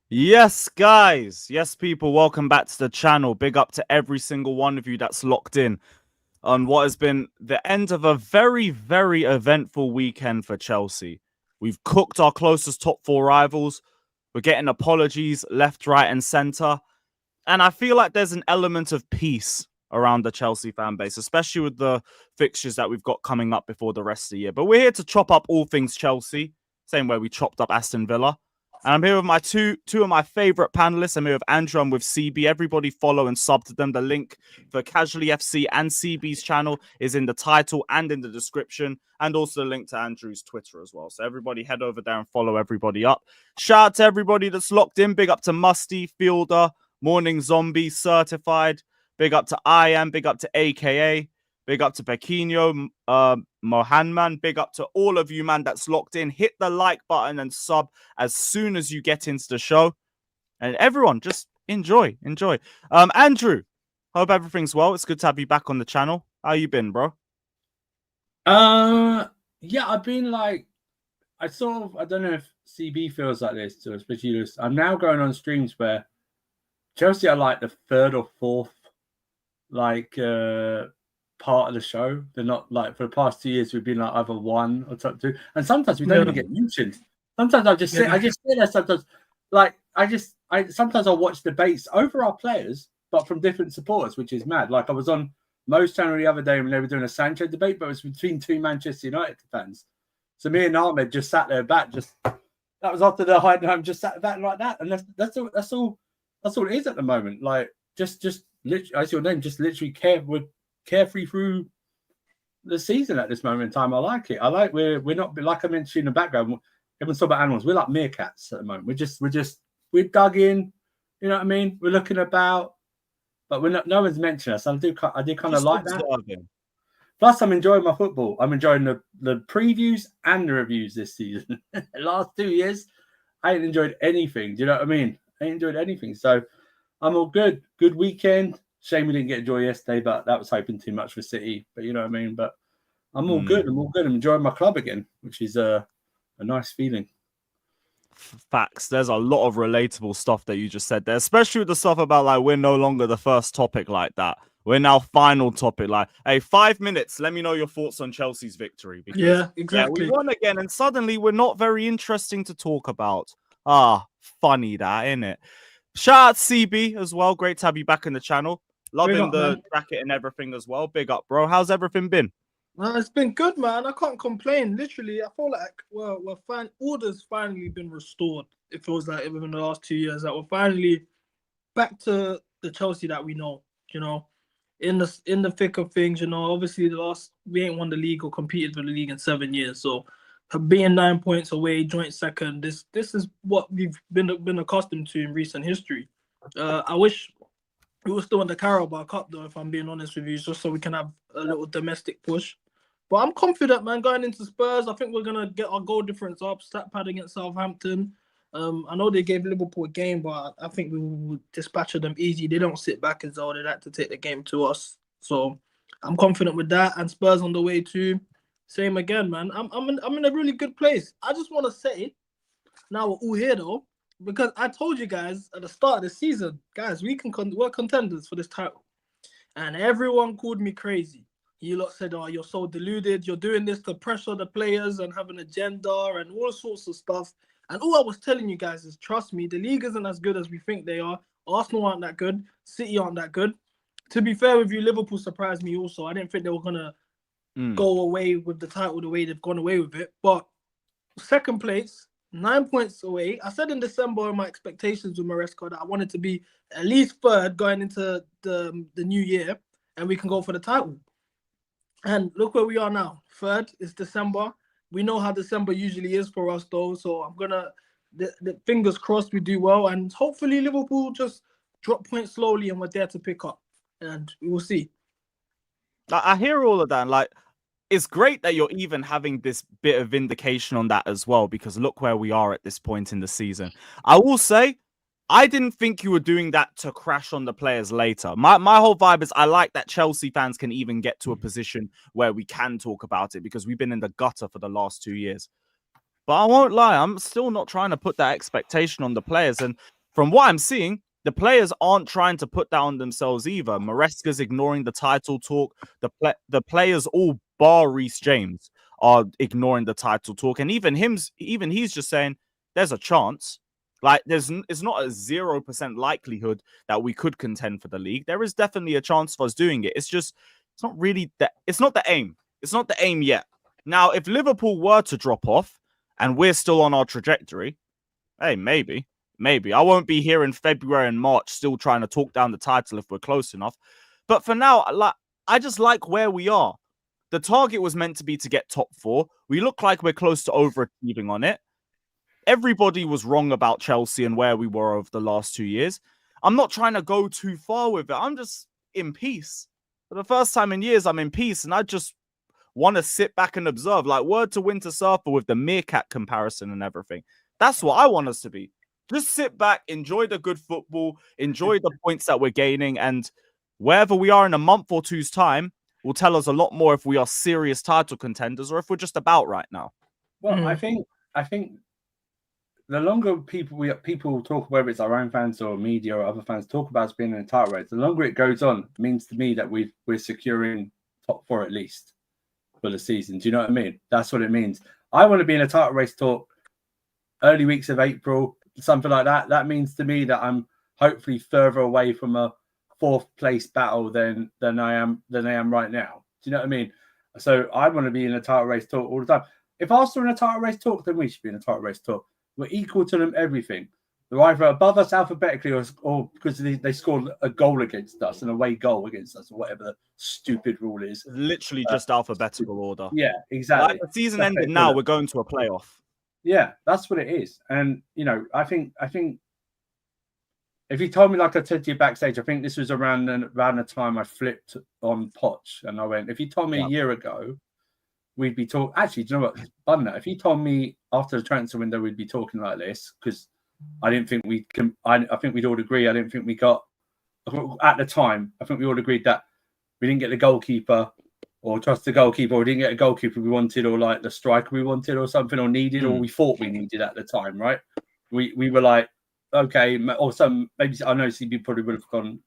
Yes, guys. Yes, people. Welcome back to the channel. Big up to every single one of you that's locked in on what has been the end of a very, very eventful weekend for Chelsea. We've cooked our closest top four rivals. We're getting apologies left, right, and centre. And I feel like there's an element of peace around the Chelsea fan base, especially with the fixtures that we've got coming up before the rest of the year. But we're here to chop up all things Chelsea, same way we chopped up Aston Villa. And I'm here with my two of my favorite panelists. I'm here with Andrew. I'm with CB. Everybody follow and sub to them. The link for Casually FC and CB's channel is in the title and in the description, and also the link to Andrew's Twitter as well. So everybody head over there and follow everybody up. Shout out to everybody that's locked in. Big up to Musty, Fielder, Morning Zombie, Certified. Big up to I Am. Big up to AKA. Big up to Pequeno, Mohanman. Big up to all of you, man, that's locked in. Hit the like button and sub as soon as you get into the show. And everyone, just enjoy. Andrew, hope everything's well. It's good to have you back on the channel. How you been, bro? Yeah, I've been like, I don't know if CB feels like this, too, especially this. I'm now going on streams where Chelsea are like the third or fourth, part of the show. They're not like, for the past 2 years we've been like either one or top two, and sometimes we don't even get mentioned. Sometimes I just sit there. Sometimes, sometimes I'll watch debates over our players, but from different supporters, which is mad. Like I was on Mo's channel the other day when they were doing a Sancho debate, but it was between two Manchester United fans. So me and Ahmed just sat there back. That was after the hiding home. Just sat back like that, and that's all it is at the moment. Like just literally, as your name, just literally carefree through the season at this moment in time. I like it. We're not, like I mentioned in the background. Everyone's talking about animals. We're like meerkats at the moment. We're dug in. You know what I mean? We're looking about, but no one's mentioned us. I do kind of like that. Plus, I'm enjoying my football. I'm enjoying the previews and the reviews this season. The last 2 years, I ain't enjoyed anything. Do you know what I mean? I ain't enjoyed anything. So I'm all good. Good weekend. Shame we didn't get joy yesterday, but that was hoping too much for City. But you know what I mean? But I'm all good. I'm enjoying my club again, which is a nice feeling. Facts. There's a lot of relatable stuff that you just said there, especially with the stuff about like we're no longer the first topic like that. We're now final topic. Like, hey, 5 minutes. Let me know your thoughts on Chelsea's victory. Because, yeah, exactly. we won again, and suddenly we're not very interesting to talk about. Funny that, isn't it? Shout out CB as well. Great to have you back in the channel. Loving the jacket and everything as well. Big up, bro. How's everything been? It's been good, man. I can't complain. Literally, I feel like we're fine. Order's finally been restored. It feels like within the last 2 years that we're finally back to the Chelsea that we know. You know, in the thick of things. You know, obviously we ain't won the league or competed for the league in 7 years. So being 9 points away, joint second, this is what we've been accustomed to in recent history. I wish we were still in the Carabao Cup, though, if I'm being honest with you, just so we can have a little domestic push. But I'm confident, man, going into Spurs. I think we're going to get our goal difference up, stat pad against Southampton. I know they gave Liverpool a game, but I think we will dispatch them easy. They don't sit back as though they like to take the game to us. So I'm confident with that. And Spurs on the way too. Same again, man. I'm in a really good place. I just want to say, now we're all here, though, because I told you guys at the start of the season, guys, we're contenders for this title. And everyone called me crazy. You lot said, oh, you're so deluded. You're doing this to pressure the players and have an agenda and all sorts of stuff. And all I was telling you guys is, trust me, the league isn't as good as we think they are. Arsenal aren't that good. City aren't that good. To be fair with you, Liverpool surprised me also. I didn't think they were going to go away with the title the way they've gone away with it. But second place, 9 points away. I said in December my expectations with Maresca that I wanted to be at least third going into the new year, and we can go for the title. And look where we are now. Third is December. We know how December usually is for us, though. So I'm gonna, the fingers crossed, we do well, and hopefully Liverpool just drop points slowly, and we're there to pick up, and we will see. I hear all of that, and like, it's great that you're even having this bit of vindication on that as well, because look where we are at this point in the season. I will say, I didn't think you were doing that to crash on the players later. My whole vibe is I like that Chelsea fans can even get to a position where we can talk about it, because we've been in the gutter for the last 2 years. But I won't lie, I'm still not trying to put that expectation on the players. And from what I'm seeing, the players aren't trying to put that on themselves either. Maresca's ignoring the title talk. The players, all bar Reece James, are ignoring the title talk, and even he's just saying there's a chance. Like it's not a 0% likelihood that we could contend for the league. There is definitely a chance for us doing it. It's not really that. It's not the aim. It's not the aim yet. Now, if Liverpool were to drop off and we're still on our trajectory, hey, maybe. I won't be here in February and March still trying to talk down the title if we're close enough. But for now, I just like where we are. The target was meant to be to get top 4. We look like we're close to overachieving on it. Everybody was wrong about Chelsea and where we were over the last 2 years. I'm not trying to go too far with it. I'm just in peace. For the first time in years, I'm in peace, and I just want to sit back and observe. Like, word to Winter Surfer with the meerkat comparison and everything. That's what I want us to be. Just sit back, enjoy the good football, enjoy the points that we're gaining, and wherever we are in a month or two's time will tell us a lot more if we are serious title contenders or if we're just about right now. Well, I think the longer people talk, whether it's our own fans or media or other fans talk about us being in a title race, the longer it goes on, it means to me that we're securing top 4 at least for the season. Do you know what I mean? That's what it means. I want to be in a title race talk early weeks of April, something like that. That means to me that I'm hopefully further away from a 4th place battle than I am right now. Do you know what I mean? So I want to be in a title race talk all the time. If Arsenal are in a title race talk, then we should be in a title race talk. We're equal to them, everything. They're either above us alphabetically or because they scored a goal against us, an away goal against us, or whatever the stupid rule is. Literally just alphabetical order. Yeah, exactly. Like the season ended now, we're going to a playoff. Yeah, that's what it is. And, you know, I think if you told me, like I said to you backstage, I think this was around the time I flipped on Poch and I went, if you told me a year ago, we'd be talking. Actually, do you know what? Bun that. If you told me after the transfer window we'd be talking like this, because I didn't think we can. I think we'd all agree. I didn't think we got at the time. I think we all agreed that we didn't get the goalkeeper or trust the goalkeeper, or didn't get a goalkeeper we wanted, or like the striker we wanted, or something, or needed, or we thought we needed at the time. Right? We were like, okay, or some maybe I know CB probably would have gone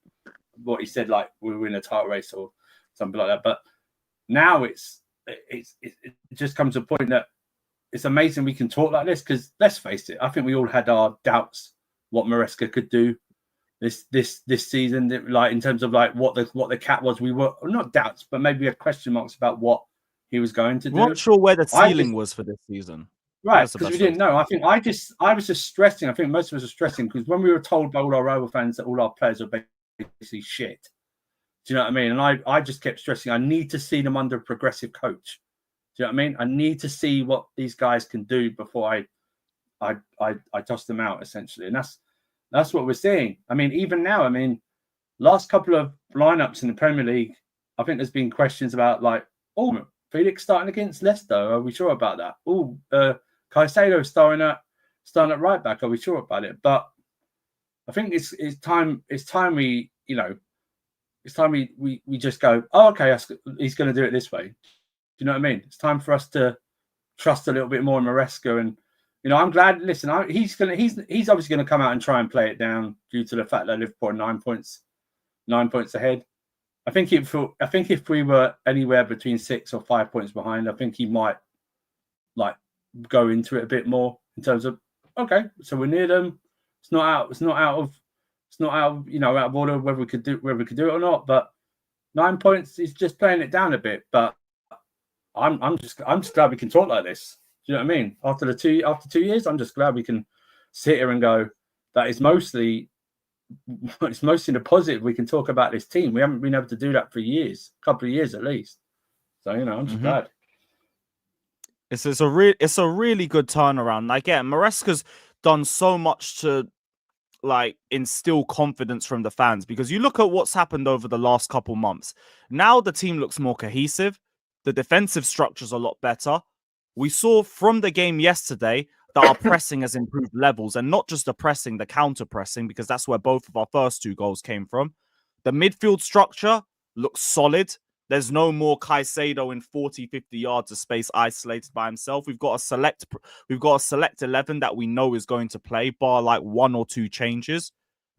what he said, like we were in a title race or something like that. But now it just comes to a point that it's amazing we can talk like this, because let's face it, I think we all had our doubts what Maresca could do this season, like in terms of like what the cat was. We were not doubts, but maybe we had question marks about what he was going to do. I'm not sure where the ceiling was for this season. Right, because we didn't know. I think I was just stressing. I think most of us are stressing because when we were told by all our rival fans that all our players are basically shit. Do you know what I mean? And I just kept stressing, I need to see them under a progressive coach. Do you know what I mean? I need to see what these guys can do before I toss them out, essentially. And that's what we're seeing. I mean, even now, I mean, last couple of lineups in the Premier League, I think there's been questions about like, oh, Felix starting against Leicester. Are we sure about that? Oh, Caicedo starting at right back. Are we sure about it? But I think it's time. It's time we, you know, it's time we just go, oh, okay, he's going to do it this way. Do you know what I mean? It's time for us to trust a little bit more in Maresca. And, you know, I'm glad, listen, he's obviously going to come out and try and play it down due to the fact that Liverpool are 9 points ahead. I think if we were anywhere between 6 or 5 points behind, I think he might like go into it a bit more in terms of, okay, so we're near them. It's not out of you know, out of order whether we could do it or not. But 9 points is just playing it down a bit. But I'm just glad we can talk like this. Do you know what I mean? After 2 years, I'm just glad we can sit here and go, that is mostly the positive. We can talk about this team. We haven't been able to do that for years, a couple of years at least. So, you know, I'm just glad. It's a really good turnaround. Like, yeah, Maresca's done so much to like instill confidence from the fans, because you look at what's happened over the last couple months. Now the team looks more cohesive. The defensive structure's a lot better. We saw from the game yesterday that our pressing has improved levels, and not just the pressing, the counter pressing, because that's where both of our first 2 goals came from. The midfield structure looks solid. There's no more Caicedo in 40, 50 yards of space isolated by himself. We've got a select 11 that we know is going to play, bar like 1 or 2 changes.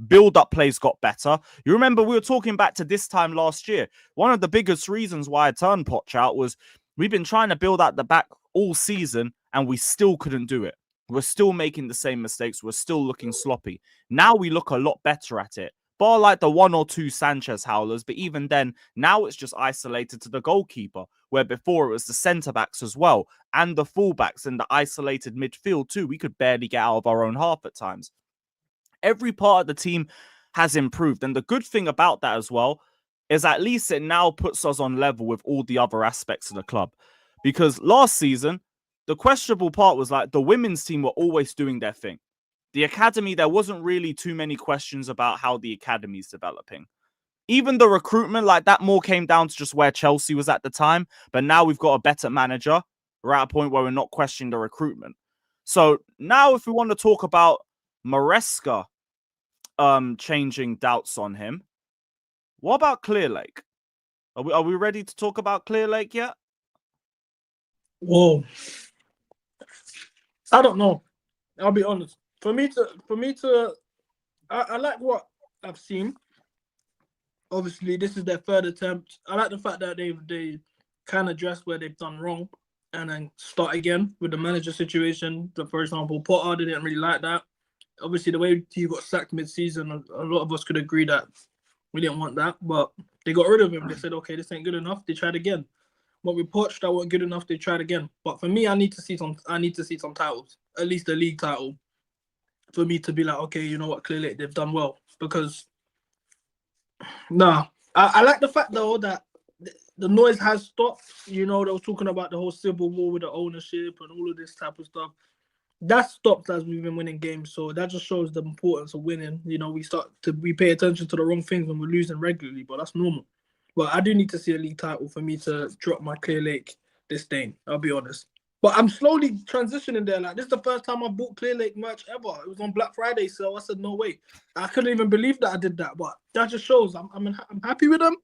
Build-up plays got better. You remember we were talking back to this time last year. One of the biggest reasons why I turned Poch out was we've been trying to build out the back all season and we still couldn't do it. We're still making the same mistakes. We're still looking sloppy. Now we look a lot better at it. Bar like the 1 or 2 Sanchez howlers, but even then, now it's just isolated to the goalkeeper, where before it was the centre-backs as well, and the full-backs and the isolated midfield too. We could barely get out of our own half at times. Every part of the team has improved. And the good thing about that as well is at least it now puts us on level with all the other aspects of the club. Because last season, the questionable part was like the women's team were always doing their thing. The academy, there wasn't really too many questions about how the academy is developing. Even the recruitment, like that more came down to just where Chelsea was at the time. But now we've got a better manager. We're at a point where we're not questioning the recruitment. So now if we want to talk about Maresca changing doubts on him, what about Clearlake? Are we ready to talk about Clearlake yet? Whoa. I don't know. I'll be honest. For me to I like what I've seen. Obviously, this is their third attempt. I like the fact that they kind of address where they've done wrong and then start again with the manager situation. So, for example, Potter, they didn't really like that. Obviously, the way he got sacked mid-season, a lot of us could agree that we didn't want that. But they got rid of him. They said, okay, this ain't good enough. They tried again. But with Poch, that wasn't good enough. They tried again. But for me, I need to see some titles, at least a league title, for me to be like, okay, you know what, clearly they've done well. Because, I like the fact, though, that the noise has stopped. You know, they were talking about the whole civil war with the ownership and all of this type of stuff. That stopped as we've been winning games. So that just shows the importance of winning. You know, we pay attention to the wrong things when we're losing regularly, but that's normal. But I do need to see a league title for me to drop my Clear Lake disdain. I'll be honest. But I'm slowly transitioning there. Like, this is the first time I bought Clear Lake merch ever. It was on Black Friday, so I said, no way. I couldn't even believe that I did that. But that just shows I'm happy with them.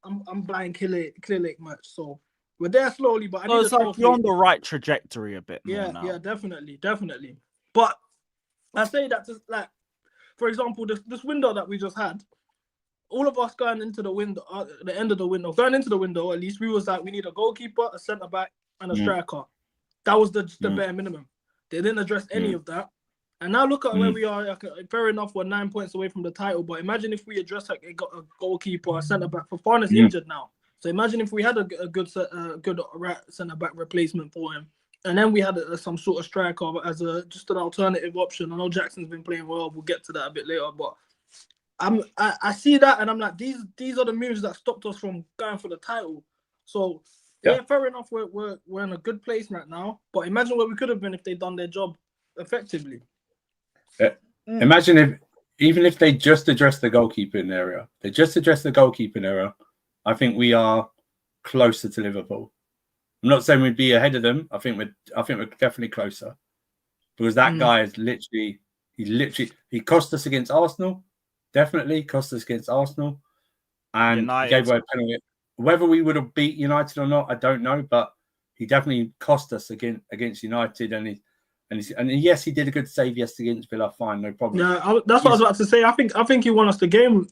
I'm buying Clear Lake merch. So we're there slowly, but I need it's like you're on the right trajectory a bit more now. Yeah, definitely. But I say that to, like, for example, this window that we just had, all of us going into the window, going into the window, at least we was like, we need a goalkeeper, a centre back, and a striker. That was the bare minimum. They didn't address any of that. And now look at where we are. Like, fair enough, we're 9 points away from the title, but imagine if we address like got a goalkeeper, a centre back. Fofana's injured now, so imagine if we had a good right centre back replacement for him, and then we had some sort of striker as just an alternative option. I know Jackson's been playing well. We'll get to that a bit later, but I see that, and I'm like, these are the moves that stopped us from going for the title. So yeah, fair enough. We're in a good place right now, but imagine where we could have been if they'd done their job effectively. Imagine if they just addressed the goalkeeping area. I think we are closer to Liverpool. I'm not saying we'd be ahead of them. I think we're definitely closer, because that guy is literally he cost us against Arsenal. Definitely cost us against Arsenal, and gave away a penalty. Whether we would have beat United or not, I don't know, but he definitely cost us against United, and yes, he did a good save yesterday against Villa. Fine, no problem. Yeah, that's what I was about to say. I think he won us the game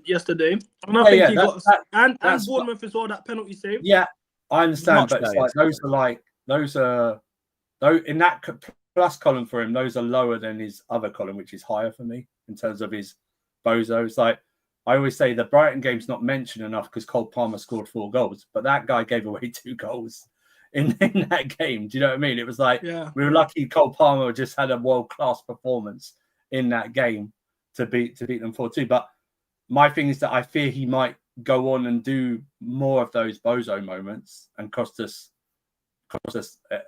yesterday, and I think he got us, and Bournemouth as well, that penalty save. Yeah, I understand, but it's like those are in that plus column for him. Those are lower than his other column, which is higher for me in terms of his bozo. It's like I always say, the Brighton game's not mentioned enough because Cole Palmer scored 4 goals, but that guy gave away 2 goals in that game. Do you know what I mean? It was like we were lucky Cole Palmer just had a world-class performance in that game to beat them 4-2. But my thing is that I fear he might go on and do more of those bozo moments and cost us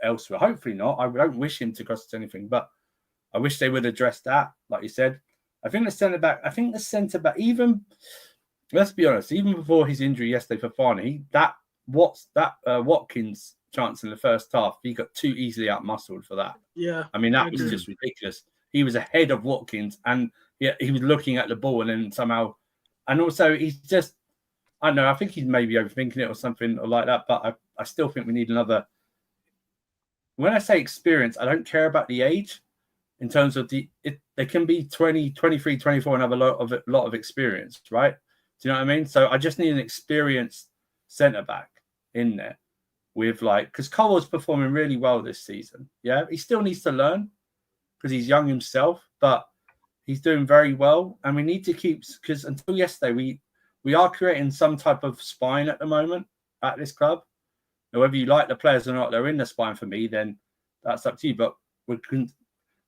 elsewhere. Hopefully not. I don't wish him to cost us anything, but I wish they would address that, like you said. I think the centre back, even, let's be honest, even before his injury yesterday for Fofana, Watkins chance in the first half, he got too easily out-muscled for that. Yeah. I mean, that was just ridiculous. He was ahead of Watkins, and he was looking at the ball, and then somehow, and also he's just, I don't know. I think he's maybe overthinking it or something or like that. But I still think we need another. When I say experience, I don't care about the age. In terms of they can be 20, 23, 24 and have a lot of experience, right? Do you know what I mean? So I just need an experienced centre back in there with because Cole's performing really well this season. Yeah, he still needs to learn because he's young himself, but he's doing very well. And we need to keep, because until yesterday, we are creating some type of spine at the moment at this club. Now, whether you like the players or not, they're in the spine for me, then that's up to you. But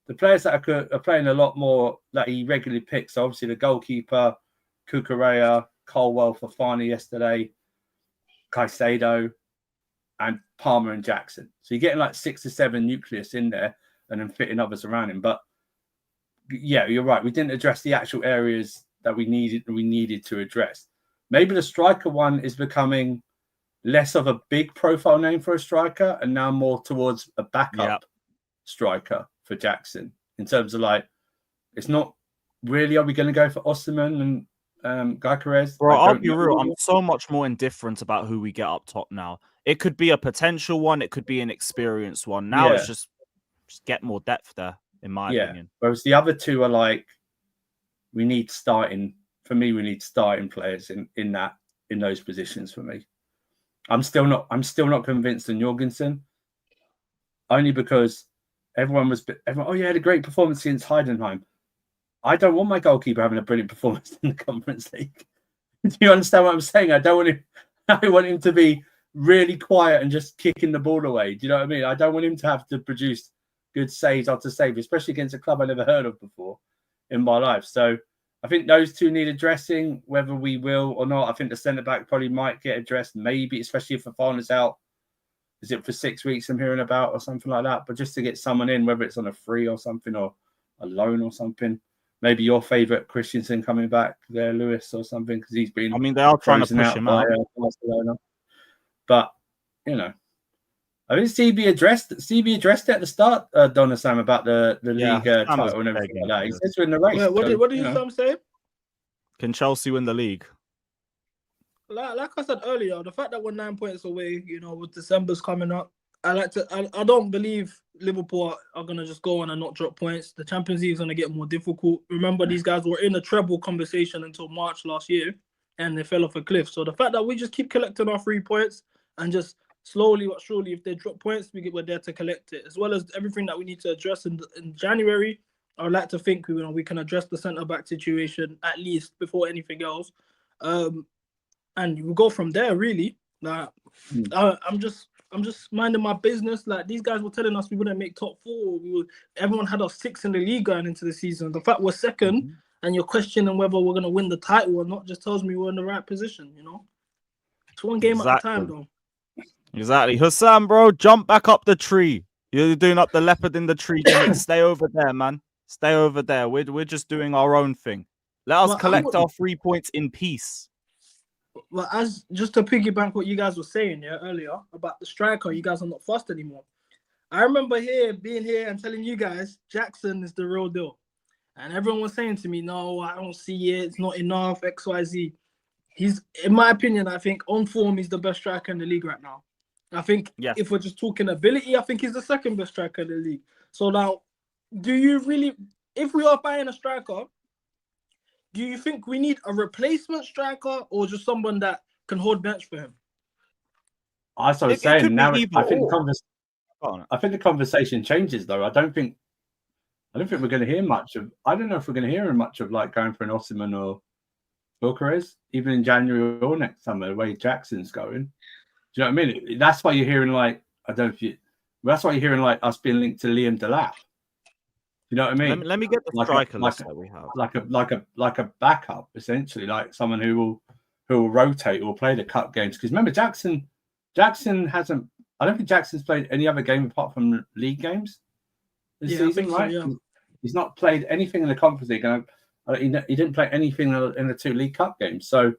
the players that are playing a lot more that he regularly picks, so obviously the goalkeeper, Cucurella, Colwell, Fofana yesterday, Caicedo, and Palmer and Jackson. So you're getting 6 or 7 nucleus in there and then fitting others around him. But yeah, you're right. We didn't address the actual areas that we needed to address. Maybe the striker one is becoming less of a big profile name for a striker and now more towards a backup striker for Jackson in terms of it's not really, are we going to go for Osimhen and Gyökeres? Bro, I'll be real. I'm so much more indifferent about who we get up top now. It could be a potential one. It could be an experienced one. Now it's just get more depth there, in my opinion. Whereas the other two are we need starting players in those positions for me. I'm still not convinced in Jorgensen, only because everyone had a great performance against Heidenheim. I don't want my goalkeeper having a brilliant performance in the Conference League. Do you understand what I'm saying? I want him to be really quiet and just kicking the ball away. Do you know what I mean? I don't want him to have to produce good saves after save, especially against a club I never heard of before in my life. So I think those two need addressing, whether we will or not. I think the centre-back probably might get addressed, maybe, especially if Fofana's out. Is it for 6 weeks I'm hearing about or something like that? But just to get someone in, whether it's on a free or something or a loan or something. Maybe your favourite Christensen coming back there, Lewis or something, because he's been. I mean, they are trying to push him out. Barcelona. But I think CB addressed it at the start, Donna Sam, about the league title and everything like that. He says we're in the race. What did you Sam say? Can Chelsea win the league? Like I said earlier, the fact that we're 9 points away, with December's coming up, I don't believe Liverpool are gonna just go on and not drop points. The Champions League is gonna get more difficult. Remember, these guys were in a treble conversation until March last year, and they fell off a cliff. So the fact that we just keep collecting our 3 points and just slowly but surely, if they drop points, we're there to collect it, as well as everything that we need to address in January. I would like to think we can address the centre back situation at least before anything else, and we'll go from there. Really, I'm just minding my business. These guys were telling us we wouldn't make top 4. Everyone had us 6 in the league going into the season. The fact we're second and you're questioning whether we're going to win the title or not just tells me we're in the right position. It's one game at a time, though. Exactly. Hussam, bro, jump back up the tree. You're doing up the leopard in the tree. Stay over there, man. Stay over there. We're just doing our own thing. Let us collect our 3 points in peace. Well, as just to piggyback what you guys were saying earlier about the striker, you guys are not fussed anymore. I remember being here and telling you guys Jackson is the real deal, and everyone was saying to me, "No, I don't see it. It's not enough. XYZ." He's, in my opinion, I think on form he's the best striker in the league right now. I think if we're just talking ability, I think he's the second best striker in the league. So now, do you really, if we are buying a striker, do you think we need a replacement striker or just someone that can hold bench for him? I was saying now. I think the conversation changes though. I don't think we're going to hear much of. I don't know if we're going to hear much of going for an Osimhen or Gyökeres even in January or next summer. The way Jackson's going, do you know what I mean? That's why you're hearing that's why you're hearing us being linked to Liam Delap. You know what I mean? Let me get the striker list that we have. Like a backup, essentially, like someone who will rotate or play the cup games. Because remember, Jackson hasn't. I don't think Jackson's played any other game apart from league games this season, right? So, yeah. He's not played anything in the Conference League, and he didn't play anything in the 2 League Cup games. So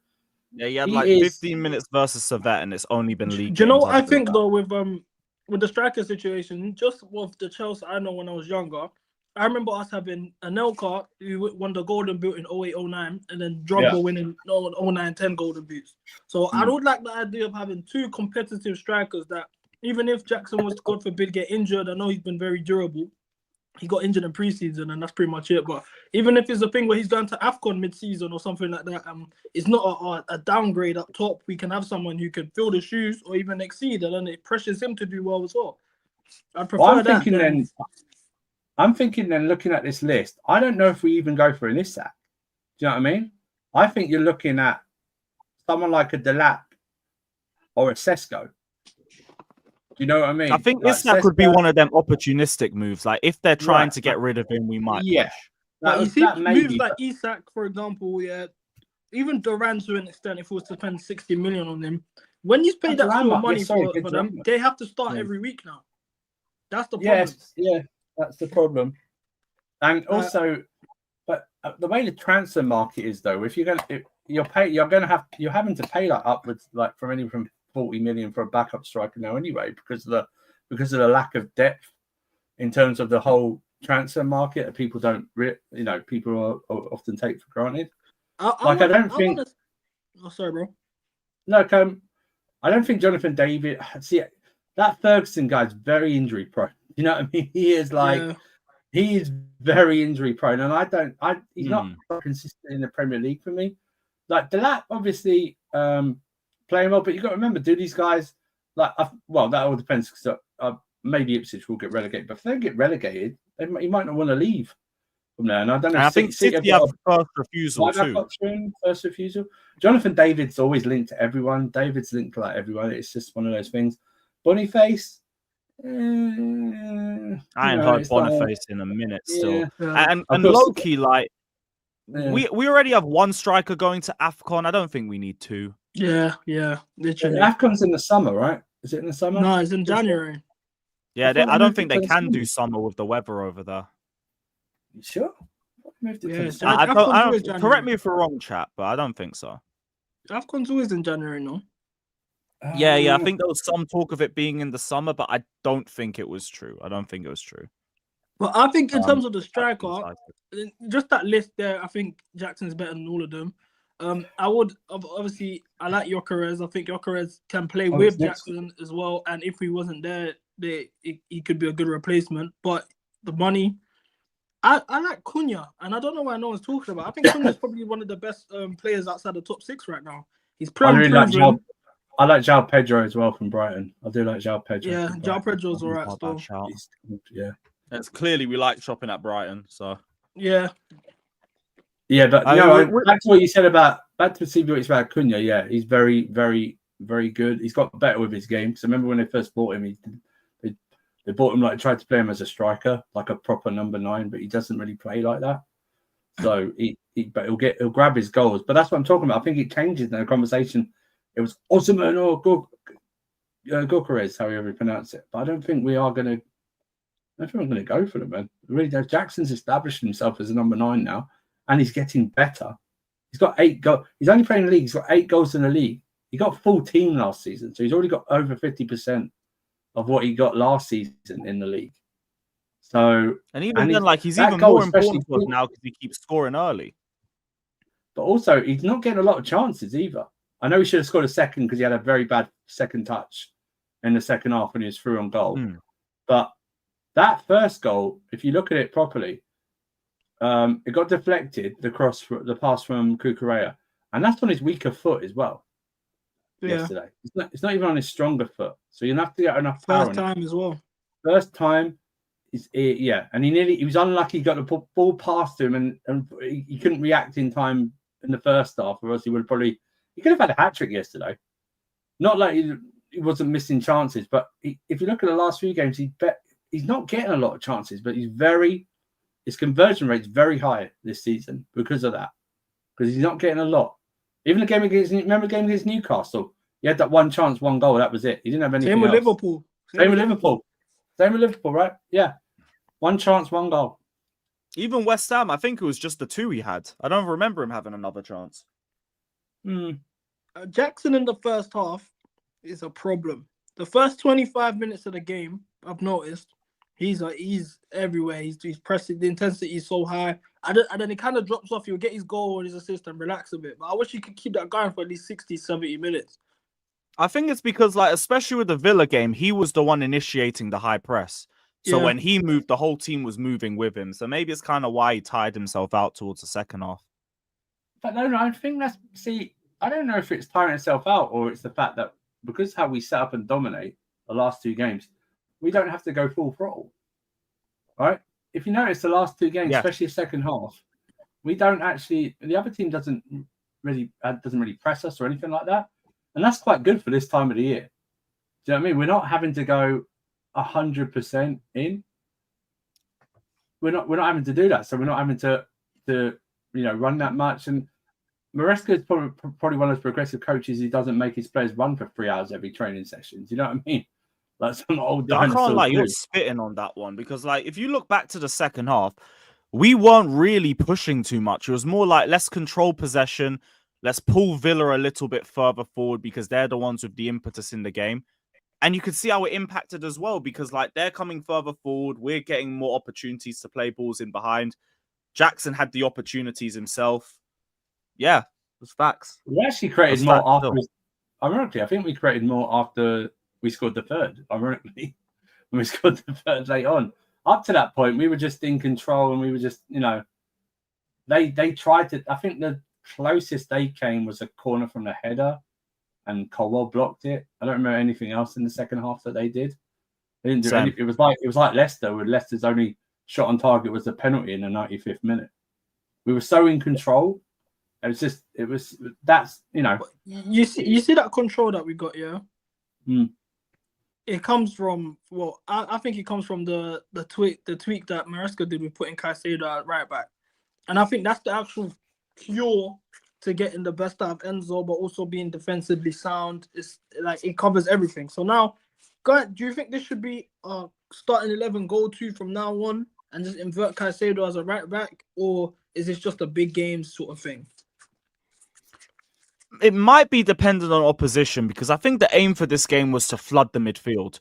yeah, he had 15 minutes versus Savić, and it's only been league. Do you know what I think though with the striker situation? Just with the Chelsea I know when I was younger, I remember us having Anelka, who won the Golden Boot in 08-09, and then Drogba winning 09-10 Golden Boots. So I don't like the idea of having two competitive strikers that, even if Jackson was to, God forbid, get injured, I know he's been very durable. He got injured in preseason, and that's pretty much it. But even if it's a thing where he's going to AFCON mid-season or something like that, it's not a downgrade up top. We can have someone who can fill the shoes or even exceed, and then it pressures him to do well as well. I prefer that. I'm thinking then, looking at this list, I don't know if we even go for an Isak. Do you know what I mean? I think you're looking at someone like a Delap or a Sesko. Do you know what I mean? I think like Isak would be one of them opportunistic moves. Like if they're trying to get rid of him, we might. Yeah. But you see moves like Isak, for example, even Duran to an extent, if we was to spend 60 million on him, when you pay that sort of money for them, they have to start every week now. That's the problem. Yeah, that's the problem. And also, but the way the transfer market is, though, if you're having to pay like upwards, like from 40 million for a backup striker now anyway, because of the lack of depth in terms of the whole transfer market that people don't people often take for granted. Oh, sorry, bro. No, I don't think Jonathan David. See, that Ferguson guy's very injury prone. You know what I mean? He is he is very injury prone, and he's not consistent in the Premier League for me. Like Delap, obviously playing well, but you got to remember, do these guys that all depends because maybe Ipswich will get relegated, but if they get relegated, he might not want to leave from there. And I don't know. I think City have first refusal too. First refusal. Jonathan David's always linked to everyone. David's linked to like everyone. It's just one of those things. Boniface. I ain't heard Boniface in a minute still. And low-key, like we already have one striker going to AFCON. I don't think we need two. Yeah, literally. AFCON's in the summer, right? Is it in the summer? No, it's in January. Yeah, I don't think they can do summer with the weather over there. You sure? I don't correct me if we're wrong, chat, but I don't think so. AFCON's always in January, no? Yeah. I think there was some talk of it being in the summer, but I don't think it was true. But I think in terms of the striker, just that list there, I think Jackson's better than all of them. I like Gyökeres. I think Gyökeres can play with Jackson as well, and if he wasn't there, he could be a good replacement. But the money, I like Cunha, and I don't know why no one's talking about. I think Cunha's probably one of the best players outside the top 6 right now. He's pretty proven. I like João Pedro as well from Brighton. I do like João Pedro. Yeah, João Pedro's all right still. Yeah. It's clearly we like shopping at Brighton, so. Yeah. Yeah, but back to what you said back to see what you said about Cunha. Yeah, he's very, very, very good. He's got better with his game. So remember when they first bought him, they bought him tried to play him as a striker, like a proper number 9, but he doesn't really play like that. So he'll grab his goals. But that's what I'm talking about. I think it changes in the conversation. It was Osimhen or Gyökeres, however you pronounce it. But I don't think we are going to. I don't think we're going to go for them, man. Really, Jackson's established himself as a number 9 now, and he's getting better. He's got 8 goals. He's only playing in the league. He's got 8 goals in the league. He got 14 last season, so he's already got over 50% of what he got last season in the league. So, and then, he's even more important for us now because he keeps scoring early. But also, he's not getting a lot of chances either. I know he should have scored a second because he had a very bad second touch in the second half when he was through on goal. But that first goal, if you look at it properly, it got deflected, the pass from Cucurella. And that's on his weaker foot as well. Yesterday. It's not even on his stronger foot. So you'll have to get enough power. First time as well. First time. And he was unlucky. He got the ball past him and he couldn't react in time in the first half, or else he could have had a hat-trick yesterday. Not like he wasn't missing chances, but if you look at the last few games, he's not getting a lot of chances, but his conversion rate's very high this season because of that. Because he's not getting a lot. Even the game against Newcastle, he had that one chance, one goal, that was it. He didn't have anything else. Same with Liverpool, right? Yeah. One chance, one goal. Even West Ham, I think it was just the 2 he had. I don't remember him having another chance. Jackson in the first half is a problem. The first 25 minutes of the game, I've noticed, He's everywhere. He's pressing. The intensity is so high. And then it kind of drops off. He'll get his goal and his assist and relax a bit. But I wish he could keep that going for at least 60, 70 minutes. I think it's because, like, especially with the Villa game, he was the one initiating the high press. So when he moved, the whole team was moving with him. So maybe it's kind of why he tired himself out towards the second half. But no, I think I don't know if it's tiring itself out or it's the fact that because how we set up and dominate the last two games, we don't have to go full throttle. Right? If you notice the last two games, especially the second half, we don't actually. The other team doesn't really press us or anything like that, and that's quite good for this time of the year. Do you know what I mean? We're not having to go 100% in. We're not having to do that, so we're not having to run that much. And Maresca is probably one of those progressive coaches who doesn't make his players run for 3 hours every training session. Do you know what I mean? Like some old I can't lie, you're spitting on that one because, like, if you look back to the second half, we weren't really pushing too much. It was more like, let's control possession, let's pull Villa a little bit further forward because they're the ones with the impetus in the game. And you could see how it impacted as well because, like, they're coming further forward, we're getting more opportunities to play balls in behind. Jackson had the opportunities himself. Yeah, it was facts. We actually created more after. Ironically, I think we created more after we scored the third. Ironically, when we scored the third late on. Up to that point, we were just in control, and we were just, they tried to. I think the closest they came was a corner from the header, and Colwell blocked it. I don't remember anything else in the second half that they did. They didn't do anything. It was like Leicester, where Leicester's only shot on target was a penalty in the 95th minute. We were so in control. You see that control that we got, yeah. It comes from I think it comes from the tweak that Maresca did with putting Caicedo at right back, and I think that's the actual cure to getting the best out of Enzo, but also being defensively sound. It's like it covers everything. So now, do you think this should be starting 11 go-to from now on and just invert Caicedo as a right back, or is this just a big game sort of thing? It might be dependent on opposition because I think the aim for this game was to flood the midfield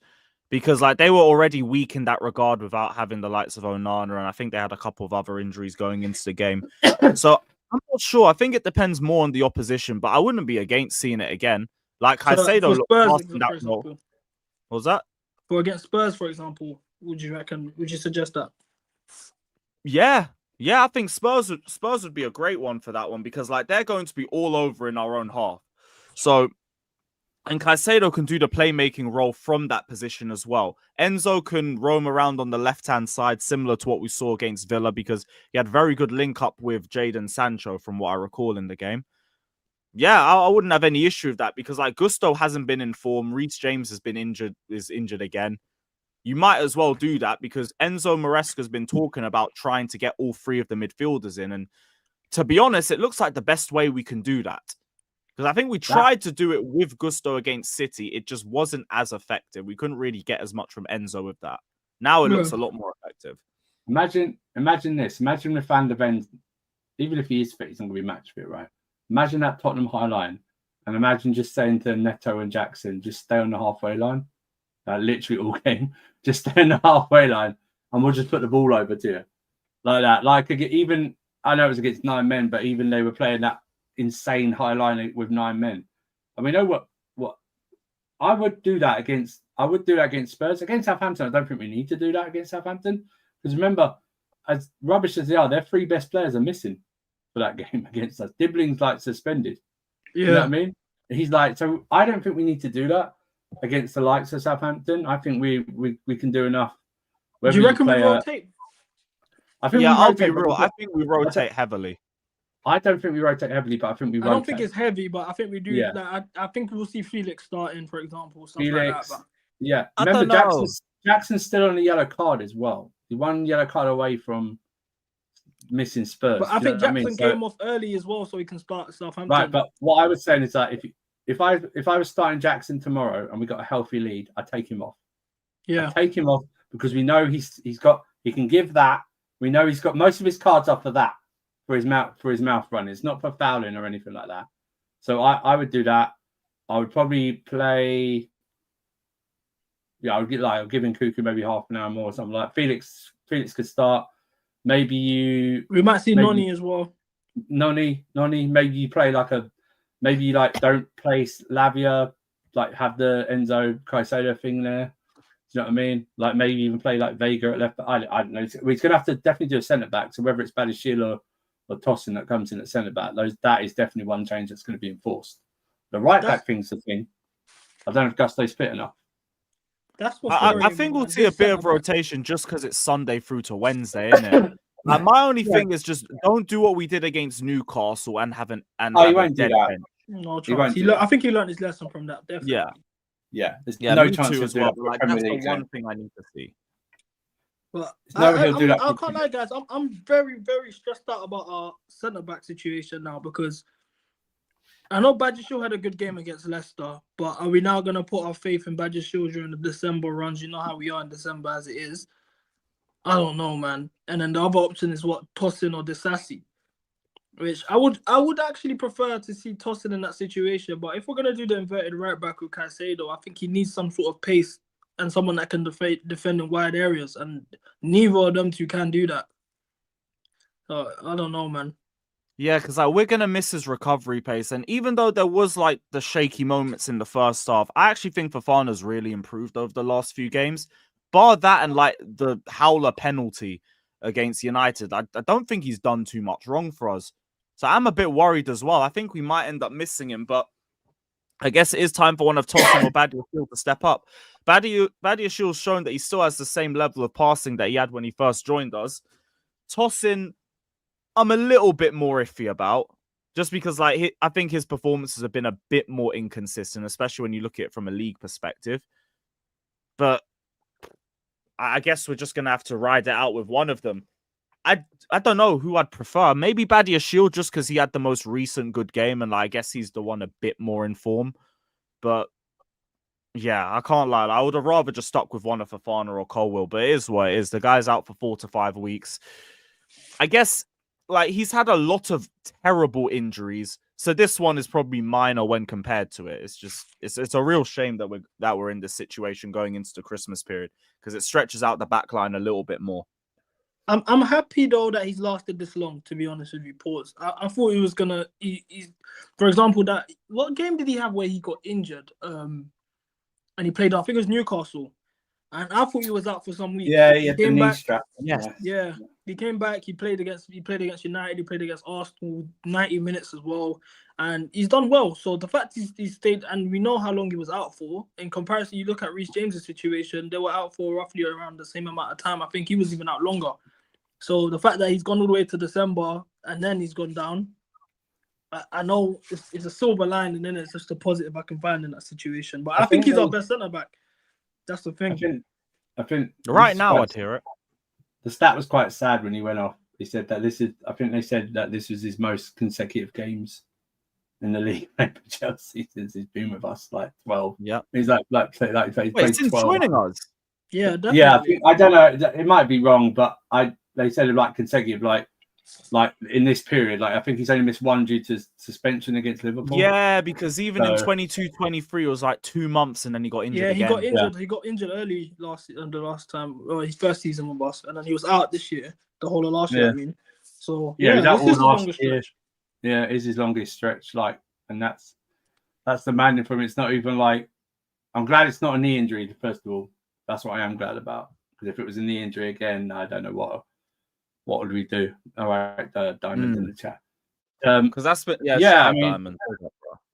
because, like, they were already weak in that regard without having the likes of Onana, and I think they had a couple of other injuries going into the game. So I'm not sure. I think it depends more on the opposition, but I wouldn't be against seeing it again. Like Caicedo looked fast in that role. What was that? For against Spurs, for example, would you suggest that? Yeah, I think Spurs would be a great one for that one because, like, they're going to be all over in our own half. So, and Caicedo can do the playmaking role from that position as well. Enzo can roam around on the left-hand side, similar to what we saw against Villa because he had very good link-up with Jadon Sancho from what I recall in the game. Yeah, I wouldn't have any issue with that because, like, Gusto hasn't been in form. Reece James is injured again. You might as well do that because Enzo Maresca has been talking about trying to get all three of the midfielders in. And to be honest, it looks like the best way we can do that. Because I think we tried to do it with Gusto against City. It just wasn't as effective. We couldn't really get as much from Enzo with that. Now it looks a lot more effective. Imagine this. Imagine if Van der Ven, even if he is fit, he's not going to be match fit, right? Imagine that Tottenham high line. And imagine just saying to Neto and Jackson, just stay on the halfway line. Literally all game. Just stay on the halfway line and we'll just put the ball over to you. Like that. Like, even, I know it was against 9 men, but even they were playing that insane high line with 9 men. And we know what I would do that against Spurs. Against Southampton, I don't think we need to do that against Southampton. Because remember, as rubbish as they are, their 3 best players are missing for that game against us. Dibbling's like suspended. Yeah. You know what I mean? He's like, so I don't think we need to do that against the likes of Southampton. I think we can do enough. Do you reckon we rotate? I'll be real. I think we rotate heavily. I don't think we rotate heavily, but I think we rotate. I don't think it's heavy, but I think we do. Yeah. Like, I think we'll see Felix starting, for example. Felix, like that, yeah. Remember, Jackson's still on a yellow card as well. He 1 yellow card away from missing Spurs. But I think Jackson came off early as well, so he can start Southampton. Right, but what I was saying is that if I was starting Jackson tomorrow and we got a healthy lead, I'd take him off. Yeah, I'd take him off because we know he can give that. We know he's got most of his cards up for that, for his mouth run. It's not for fouling or anything like that. So I would do that. I would probably play. I'll give Nkunku maybe half an hour more or something like Felix could start. Maybe we might see Noni as well. Noni. Maybe you play don't place Lavia, like have the Enzo Caicedo thing there. Do you know what I mean? Like maybe even play like Vega at left. But I don't know. We're gonna have to definitely do a centre back. So whether it's Badiashile or Tosin that comes in at centre back, that is definitely one change that's going to be enforced. The right back thing's the thing. I don't know if Gusto's fit enough. That's what I think we'll see a bit of rotation just because it's Sunday through to Wednesday, isn't it? My only thing is just don't do what we did against Newcastle and have an he won't do that. bench. No chance. I think he learned his lesson from that. Definitely. Yeah. There's no chance too as well. Like, that's the League, one thing I need to see. But he'll do that. I can't lie, guys. I'm very, very stressed out about our centre back situation now because I know Badiashile had a good game against Leicester, but are we now going to put our faith in Badiashile during the December runs? You know how we are in December as it is. I don't know, man. And then the other option is Tosin or Disasi, which I would actually prefer to see Tosin in that situation. But if we're going to do the inverted right back with Caicedo, I think he needs some sort of pace and someone that can defend in wide areas. And neither of them two can do that. So I don't know, man. Yeah, because we're going to miss his recovery pace. And even though there was like the shaky moments in the first half, I actually think Fofana's really improved over the last few games. Bar that and like the howler penalty against United, I don't think he's done too much wrong for us. So I'm a bit worried as well. I think we might end up missing him, but I guess it is time for one of Tosin or Badiashile to step up. Badiashile's shown that he still has the same level of passing that he had when he first joined us. Tosin, I'm a little bit more iffy about, just because I think his performances have been a bit more inconsistent, especially when you look at it from a league perspective. But I guess we're just going to have to ride it out with one of them. I don't know who I'd prefer. Maybe Badiashile just because he had the most recent good game and I guess he's the one a bit more in form. But yeah, I can't lie. I would have rather just stuck with one of Fofana or Colwill, but it is what it is. The guy's out for 4 to 5 weeks. I guess like he's had a lot of terrible injuries. So this one is probably minor when compared to it. It's just it's a real shame that we're in this situation going into the Christmas period because it stretches out the back line a little bit more. I'm happy though that he's lasted this long. To be honest with you, pause. I thought he was gonna. For example, what game did he have where he got injured? And he played. I think it was Newcastle, and I thought he was out for some weeks. Yeah, he had the knee strap. Yes. Yeah, he came back. He played against United. He played against Arsenal 90 minutes as well, and he's done well. So the fact he's stayed, and we know how long he was out for. In comparison, you look at Reece James's situation; they were out for roughly around the same amount of time. I think he was even out longer. So the fact that he's gone all the way to December and then he's gone down, I know it's a silver line, and then it's just a positive I can find in that situation. But I think he's our best centre back. That's the thing. I think right now I'd hear it. The stat was quite sad when he went off. He said that they said that this was his most consecutive games in the league for Chelsea since he's been with us, like 12. Yeah, he's like since 12. Joining us. Yeah, definitely. Yeah. I don't know. It might be wrong, but they said it like consecutive, like in this period. Like I think he's only missed one due to suspension against Liverpool. Yeah, because even in 22-23 it was like 2 months and then he got injured. Yeah, he again. got injured. Yeah. He got injured early the last time, his first season with us, and then he was out this year, the whole of last year. I mean, so yeah, this is his longest stretch. Yeah, it is his longest stretch. Like, and that's the maddening for him. It's not even like I'm glad it's not a knee injury. First of all, that's what I am glad about. Because if it was a knee injury again, I don't know what would we do? All right, Diamond in the chat. Because that's I mean, Diamond.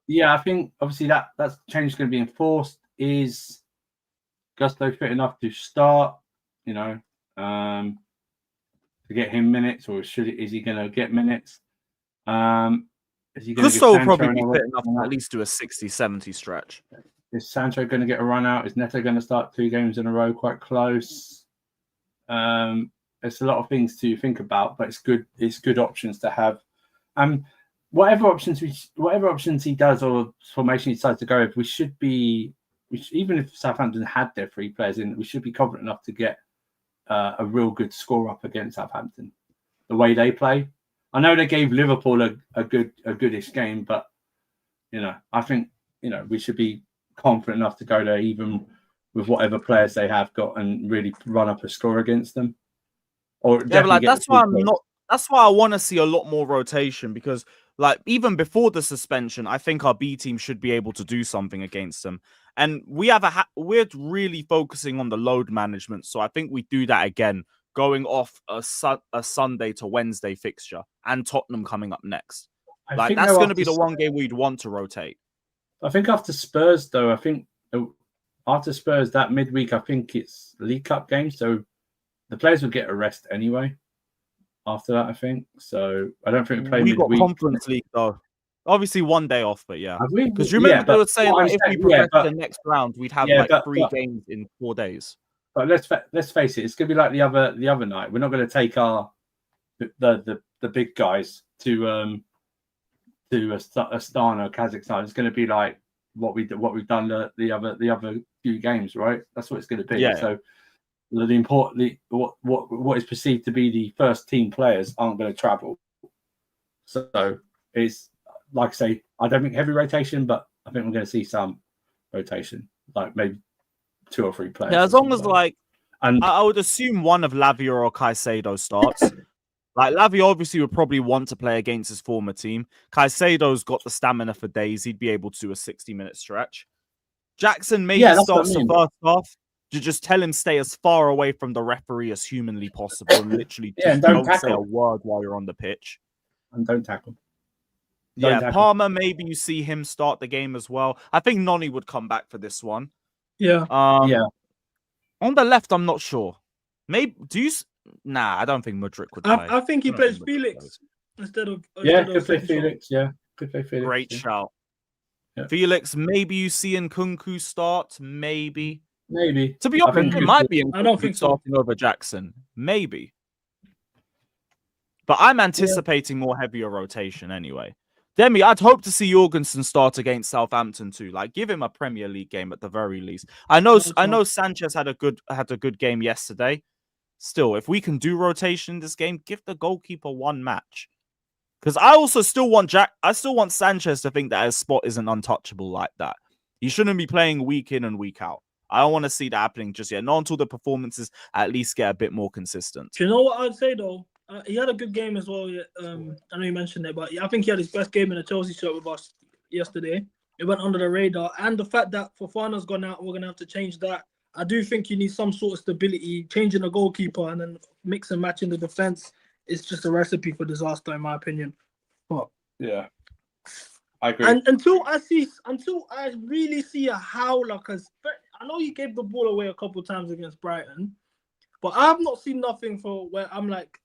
Yeah, I think obviously that's change is going to be enforced. Is Gusto fit enough to start? You know, to get him minutes, or is he going to get minutes? Is he Gusto will probably be fit enough to at least do a 60-70 stretch. Is Sancho going to get a run out? Is Neto going to start 2 games in a row quite close? It's a lot of things to think about, but it's good options to have. Whatever options he does or formation he decides to go with, even if Southampton had their 3 players in, we should be confident enough to get a real good score up against Southampton. The way they play, I know they gave Liverpool a goodish game, but I think we should be confident enough to go there even with whatever players they have got and really run up a score against them. Or Yeah, but definitely like get that's the why big I'm goals. not. That's why I want to see a lot more rotation because, like, even before the suspension, I think our B team should be able to do something against them. And we have we're really focusing on the load management, so I think we do that again, going off a Sunday to Wednesday fixture, and Tottenham coming up next. I Like think that's though going to after be the one game we'd want to rotate. I think after Spurs, though, I think after Spurs that midweek, I think it's League Cup game, so the players will get a rest anyway. After that, I think so. I don't think we play We got midweek. Conference League though. Obviously, one day off, but yeah. Have we? Because you Yeah, remember they but were saying what I'm like, if we saying- progress yeah, to the next round, we'd have yeah, like but- 3 games in 4 days. But let's face it, it's gonna be like the other night. We're not going to take the big guys to Astana or Kazakhstan. It's going to be like what we've done the other few games, right? That's what it's going to be. Yeah. So what is perceived to be the first team players aren't going to travel. So it's like I say, I don't think heavy rotation, but I think we're going to see some rotation, like maybe 2 or 3 players. Yeah, as long as like and I would assume one of Lavia or Caicedo starts. Like Lavia obviously would probably want to play against his former team. Caicedo's got the stamina for days. He'd be able to do a 60-minute stretch. Jackson maybe that's what I starts mean. the first half. You just tell him stay as far away from the referee as humanly possible and literally just don't don't say a tackle. word while you're on the pitch. and don't tackle. Yeah, tackle. Palmer, maybe you see him start the game as well. I think Noni would come back for this one. Yeah. Yeah. On the left, I'm not sure. Maybe Nah, I don't think Mudryk would play. I think he I don't plays think Mudryk Felix plays. instead of Yeah, instead could of play Sancho. Felix. Yeah, could play Felix. Great yeah. shout. Yeah. Felix, maybe you see Nkunku start. Maybe. Maybe. To be I honest, think it might be I don't Nkunku think so. starting over Jackson. Maybe. But I'm anticipating more heavier rotation anyway. Demi, I'd hope to see Jorgensen start against Southampton too. Like, give him a Premier League game at the very least. I know Sanchez had a good game yesterday. Still, if we can do rotation in this game, give the goalkeeper one match. Because I also still want Sanchez to think that his spot isn't untouchable like that. He shouldn't be playing week in and week out. I don't want to see that happening just yet. Not until the performances at least get a bit more consistent. Do you know what I'd say though? He had a good game as well. I know you mentioned it, but I think he had his best game in a Chelsea shirt with us yesterday. It went under the radar, and the fact that Fofana's gone out, we're gonna have to change that. I do think you need some sort of stability. Changing the goalkeeper and then mix and match in the defense is just a recipe for disaster, in my opinion. But Yeah, I agree. and until I really see a howler, because I know he gave the ball away a couple of times against Brighton, but I have not seen nothing for where I'm like,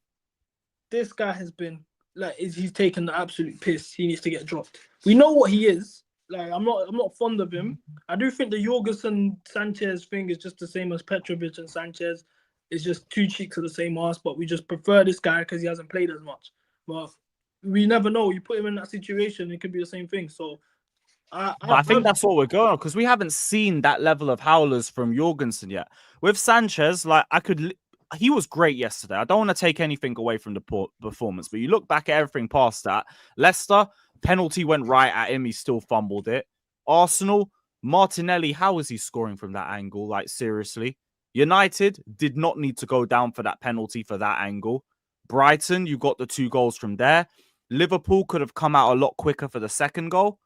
this guy has been like, he's taken the absolute piss. He needs to get dropped. We know what he is. Like, I'm not fond of him. I do think the Jorgensen Sanchez thing is just the same as Petrovic and Sanchez. It's just 2 cheeks of the same ass, but we just prefer this guy because he hasn't played as much. But we never know. You put him in that situation, it could be the same thing. So I think that's what we're going on because we haven't seen that level of howlers from Jorgensen yet. With Sanchez, like he was great yesterday. I don't want to take anything away from the performance, but you look back at everything past that. Leicester, penalty went right at him. He still fumbled it. Arsenal, Martinelli, how is he scoring from that angle? Like, seriously. United did not need to go down for that penalty for that angle. Brighton, you got the 2 goals from there. Liverpool could have come out a lot quicker for the second goal.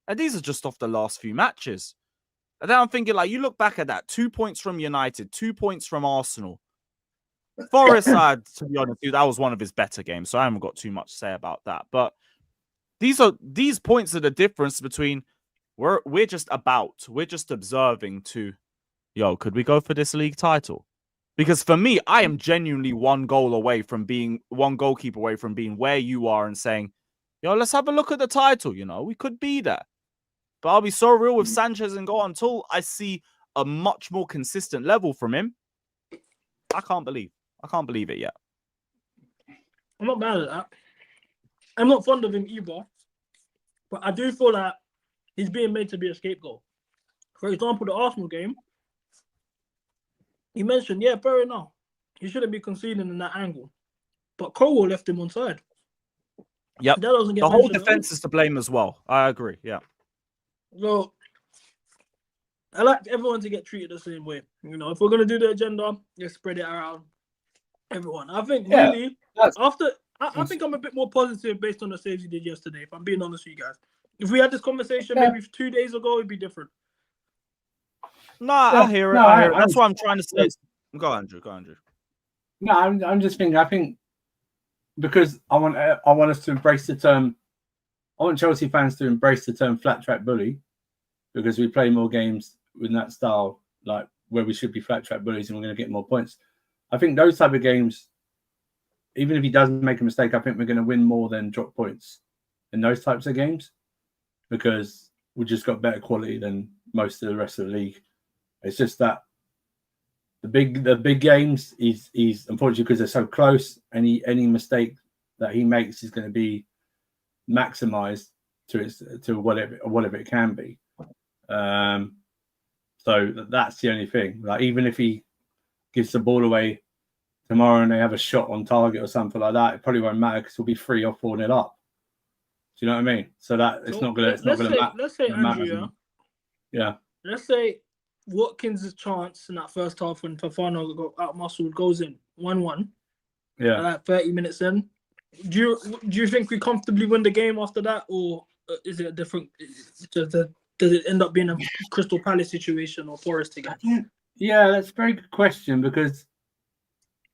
And these are just off the last few matches. And then I'm thinking, like, you look back at that. 2 points from United, 2 points from Arsenal. Forest side, to be honest, that was one of his better games, so I haven't got too much to say about that. But these points are the difference between we're just observing to, could we go for this league title? Because for me, I am genuinely one goalkeeper away from being where you are and saying, let's have a look at the title. We could be there. But I'll be so real with Sanchez and goal until I see a much more consistent level from him. I can't believe it yet. I'm not mad at that. I'm not fond of him either. But I do feel that he's being made to be a scapegoat. For example, the Arsenal game, he mentioned, fair enough. He shouldn't be conceding in that angle. But Cole left him on side. Yep. That doesn't get the whole mentioned defense is to blame as well. I agree. Yeah. So I like everyone to get treated the same way. You know, if we're gonna do the agenda, let's spread it around everyone. I think really I think I'm a bit more positive based on the saves he did yesterday. If I'm being honest with you guys, if we had this conversation maybe 2 days ago, it'd be different. I hear it. No, I hear it. That's what I'm trying to say. Go, Andrew. No, I'm just thinking. I think because I want us to embrace the term. I want Chelsea fans to embrace the term flat track bully, because we play more games with that style, like where we should be flat track bullies, and we're going to get more points. I think those type of games, even if he does make a mistake, I think we're going to win more than drop points in those types of games, because we just got better quality than most of the rest of the league. It's just that the big games, he's unfortunately, because they're so close, any mistake that he makes is going to be maximized to whatever it can be. So that's the only thing. Like, even if he gives the ball away tomorrow and they have a shot on target or something like that, it probably won't matter because we'll be 3 or 4 nil up. Do you know what I mean? So that it's not gonna matter. Let's say Andrew, yeah. Let's say Watkins' chance in that first half when Fofana got out-muscled goes in 1-1. Yeah. Like 30 minutes in. Do you think we comfortably win the game after that, or is it a different? Does it end up being a Crystal Palace situation or Forest again? Yeah, that's a very good question, because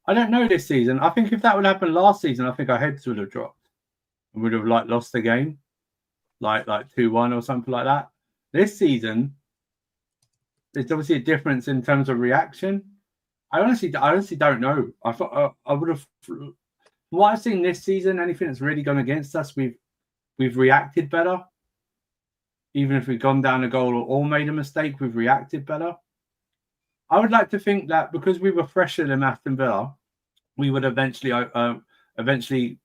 I don't know this season. I think if that would happen last season, I think our heads would have dropped and would have lost the game, like 2-1 or something like that. This season, there's obviously a difference in terms of reaction. I honestly don't know. I thought I would have. From what I've seen this season, anything that's really gone against us, we've reacted better. Even if we've gone down a goal or made a mistake, we've reacted better. I would like to think that because we were fresher than Aston Villa, we would eventually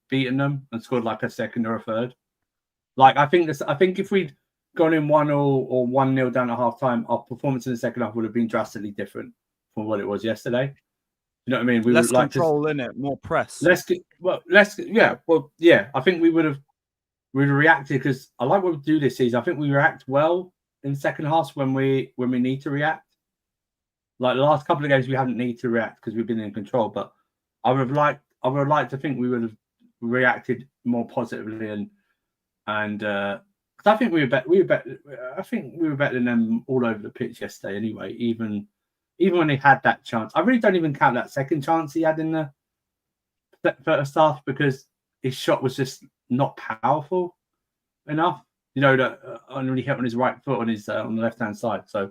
beaten them and scored like a second or a third. Like, I think if we'd gone in 1-0 or 1-0 down at half time, our performance in the second half would have been drastically different from what it was yesterday. You know what I mean? We less would like control in it, more press. I think we would have reacted, because I like what we do this season. I think we react well in second half when we need to react. Like the last couple of games, we haven't need to react because we've been in control. But I would like to think we would have reacted more positively, and because I think we were better. I think we were better than them all over the pitch yesterday. Anyway, even when he had that chance, I really don't even count that second chance he had in the first half, because his shot was just not powerful enough. You know, that only hit on his right foot on his on the left hand side. So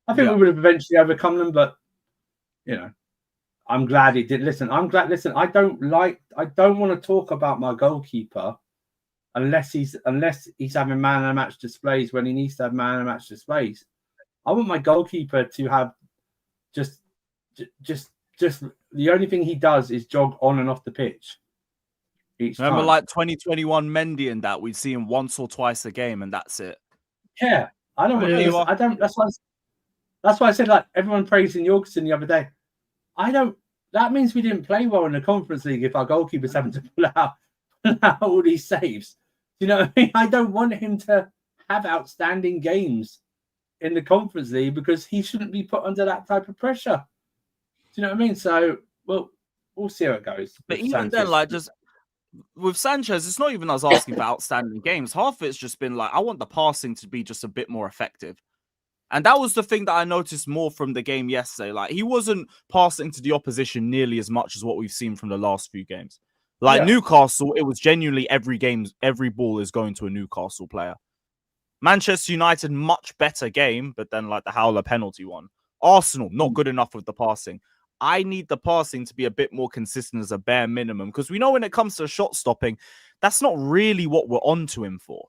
I think we would have eventually overcome them, but you know, I'm glad he did. Listen, I don't want to talk about my goalkeeper unless he's having man of the match displays when he needs to have man of the match displays. I want my goalkeeper to have just the only thing he does is jog on and off the pitch. Remember, like 2021 Mendy and that, we'd see him once or twice a game, and that's it. Yeah, I don't. That's why I said, like, everyone praising Jorgensen the other day. That means we didn't play well in the Conference League if our goalkeeper's having to pull out all these saves. You know what I mean? I don't want him to have outstanding games in the Conference League, because he shouldn't be put under that type of pressure. Do you know what I mean? So, well, we'll see how it goes. But even then, like, just with Sanchez, it's not even us asking for outstanding games. Half of it's just been like, I want the passing to be just a bit more effective. And that was the thing that I noticed more from the game yesterday. Like, he wasn't passing to the opposition nearly as much as what we've seen from the last few games. Like, Newcastle, it was genuinely every ball is going to a Newcastle player. Manchester United, much better game, but then like the Howler penalty one. Arsenal, not good enough with the passing. I need the passing to be a bit more consistent as a bare minimum, because we know when it comes to shot stopping, that's not really what we're onto him for.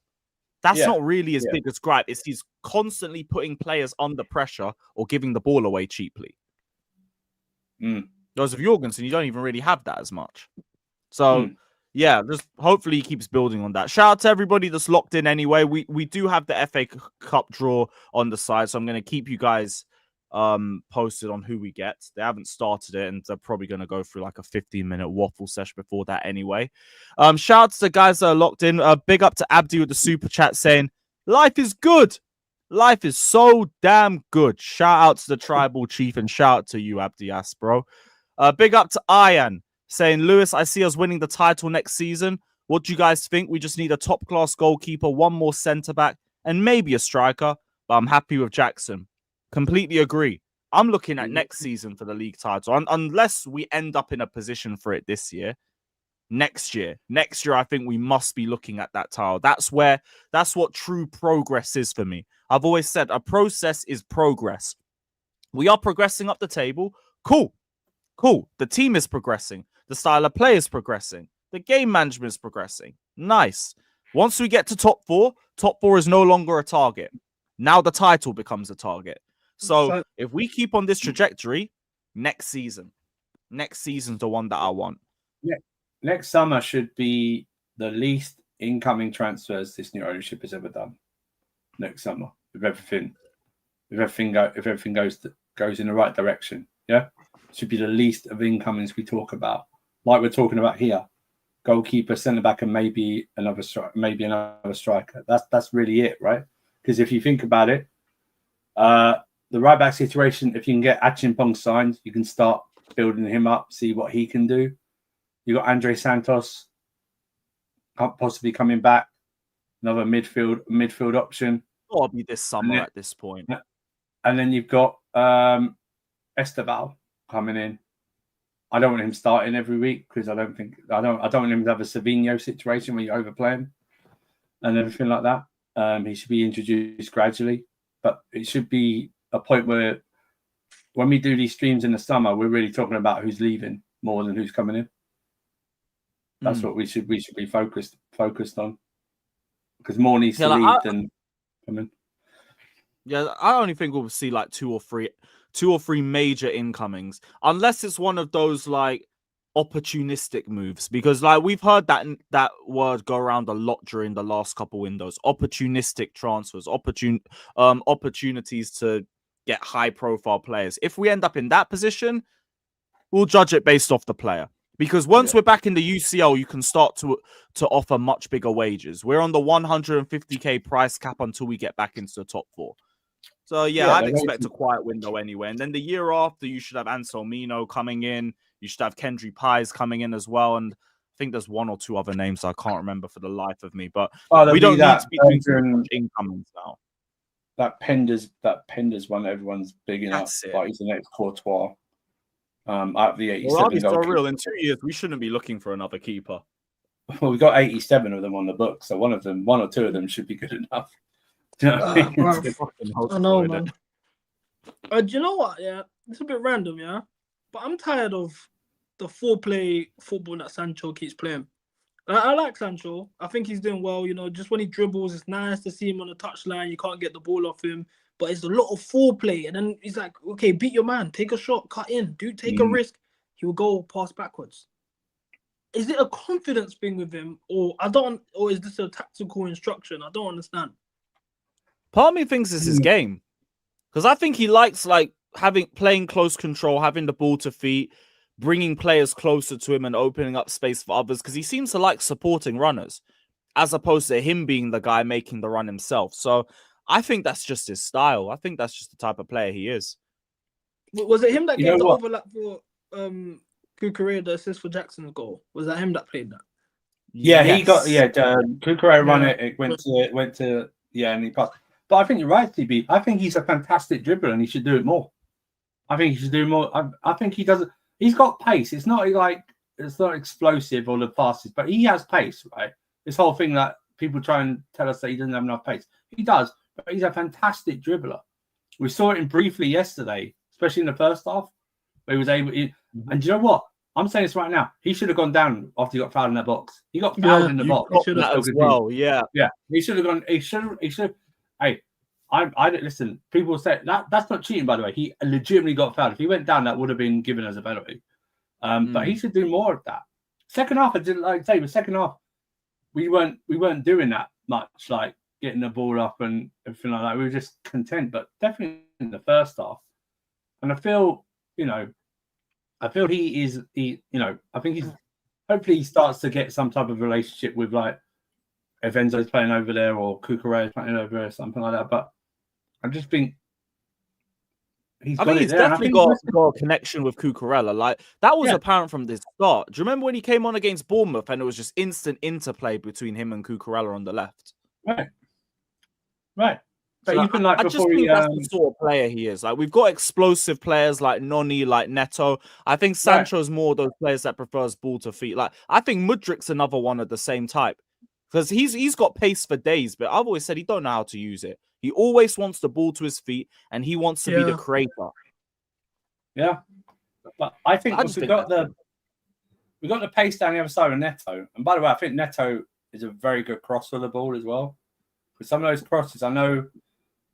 That's not really his biggest gripe. It's he's constantly putting players under pressure or giving the ball away cheaply. Whereas with Jorgensen, you don't even really have that as much. So, yeah, just hopefully he keeps building on that. Shout out to everybody that's locked in anyway. We do have the FA Cup draw on the side, so I'm going to keep you guys posted on who we get. They haven't started it, and they're probably going to go through like a 15-minute waffle session before that anyway. Shout out to the guys that are locked in. Big up to Abdi with the super chat saying, life is good. Life is so damn good. Shout out to the tribal chief and shout out to you, Abdias, bro. Big up to Ian saying, Lewis, I see us winning the title next season. What do you guys think? We just need a top-class goalkeeper, one more centre-back, and maybe a striker, but I'm happy with Jackson. Completely agree. I'm looking at next season for the league title, unless we end up in a position for it this year. Next year, I think we must be looking at that title. That's what true progress is for me. I've always said a process is progress. We are progressing up the table. Cool. The team is progressing. The style of play is progressing. The game management is progressing. Nice. Once we get to top four is no longer a target. Now the title becomes a target. So if we keep on this trajectory, next season's the one that I want. Yeah. Next summer should be the least incoming transfers this new ownership has ever done. Next summer, if everything goes in the right direction, yeah, should be the least of incomings we talk about, like we're talking about here. Goalkeeper, centre back, and maybe another striker. That's really it, right? Because if you think about it, the right back situation, if you can get Achimpong signed, you can start building him up, see what he can do. You got Andre Santos possibly coming back, another midfield option. It'll be this summer at this point. And then you've got Esteval coming in. I don't want him starting every week because I don't want him to have a Savić situation where you overplay him and everything like that. He should be introduced gradually, but it should be a point where when we do these streams in the summer, we're really talking about who's leaving more than who's coming in. That's what we should be focused on, because more needs to leave than come in. Yeah, I only think we'll see like two or three major incomings, unless it's one of those like opportunistic moves, because like we've heard that word go around a lot during the last couple windows. Opportunistic transfers, opportunities to get high profile players. If we end up in that position, we'll judge it based off the player. Because once we're back in the UCL, you can start to offer much bigger wages. We're on the 150k price cap until we get back into the top four. So I'd expect a quiet window anyway. And then the year after, you should have Anselmino coming in. You should have Kendry Pies coming in as well. And I think there's one or two other names I can't remember for the life of me. But we don't need to be doing incomings now. That Penders one, everyone's bigging up. Like he's the next Courtois. Out of the 87 for real, in 2 years, we shouldn't be looking for another keeper. Well, we've got 87 of them on the book, so one or two of them should be good enough. Do you know what I mean? I know, man. Do you know what? Yeah, it's a bit random, yeah, but I'm tired of the foreplay football that Sancho keeps playing. I like Sancho. I think he's doing well. You know, just when he dribbles, it's nice to see him on the touchline. You can't get the ball off him. But it's a lot of foreplay. And then he's like, okay, beat your man. Take a shot. Cut in. Take a risk. He will go pass backwards. Is it a confidence thing with him? Or is this a tactical instruction? I don't understand. Part of me thinks it's his game. Because I think he likes playing close control, having the ball to feet, bringing players closer to him and opening up space for others. Because he seems to like supporting runners, as opposed to him being the guy making the run himself. So I think that's just his style. I think that's just the type of player he is. Was it him that gave the overlap for Cucurella, the assist for Jackson's goal? Was that him that played that? Yeah, yes. Cucurella run it. It went to and he passed. But I think you're right, TB. I think he's a fantastic dribbler and he should do it more. I think he should do more. I think he does. He's got pace. It's not explosive or the fastest, but he has pace, right? This whole thing that people try and tell us that he doesn't have enough pace. He does. But he's a fantastic dribbler. We saw it briefly yesterday, especially in the first half, where he was able. And do you know what? I'm saying this right now. He should have gone down after he got fouled in that box. He got fouled in the box. He should have as well. Yeah. He should have gone. He should. Hey, I listen. People say that's not cheating, by the way. He legitimately got fouled. If he went down, that would have been given as a penalty. But he should do more of that. Second half, I didn't like say. But second half, we weren't doing that much, like getting the ball up and everything like that. We were just content, but definitely in the first half. And I feel I think he's hopefully he starts to get some type of relationship with like if Enzo's playing over there or Cucurella playing over there or something like that. But I just think he's I got think it he's there. And I definitely think got a connection with Cucurella. Like that was Yeah. apparent from the start. Do you remember when he came on against Bournemouth and it was just instant interplay between him and Cucurella on the left? right. But So even like I just before think he, that's the sort of player he is. Like we've got explosive players like Noni, like Neto. I think Sancho's more of those players that prefers ball to feet. Like I think Mudrik's another one of the same type because he's got pace for days, but I've always said he don't know how to use it. He always wants the ball to his feet and he wants to be the creator. Yeah, but I think I just we think got that's the pace down the other side of Neto. And by the way, I think Neto is a very good crosser of the ball as well. With some of those crosses, I know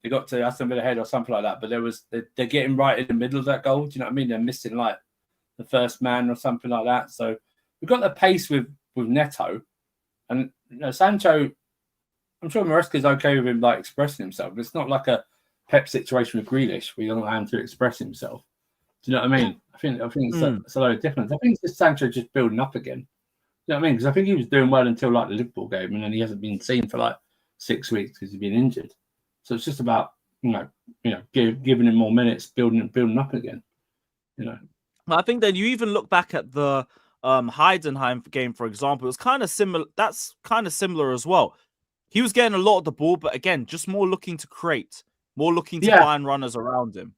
they got to Aston Villa head or something like that, but they're getting right in the middle of that goal. Do you know what I mean? They're missing like the first man or something like that. So we've got the pace with Neto, and Sancho. I'm sure Maresca's okay with him like expressing himself. But it's not like a Pep situation with Grealish. We don't allow him to express himself. Do you know what I mean? I think it's a lot of difference. I think it's just Sancho just building up again. Do you know what I mean? Because I think he was doing well until like the Liverpool game, and then he hasn't been seen for like 6 weeks because he's been injured. So it's just about giving him more minutes, building up again. I think that you even look back at the Heidenheim game, for example. It was kind of similar. That's kind of similar as well. He was getting a lot of the ball, but again, just more looking to create, more looking to find runners around him.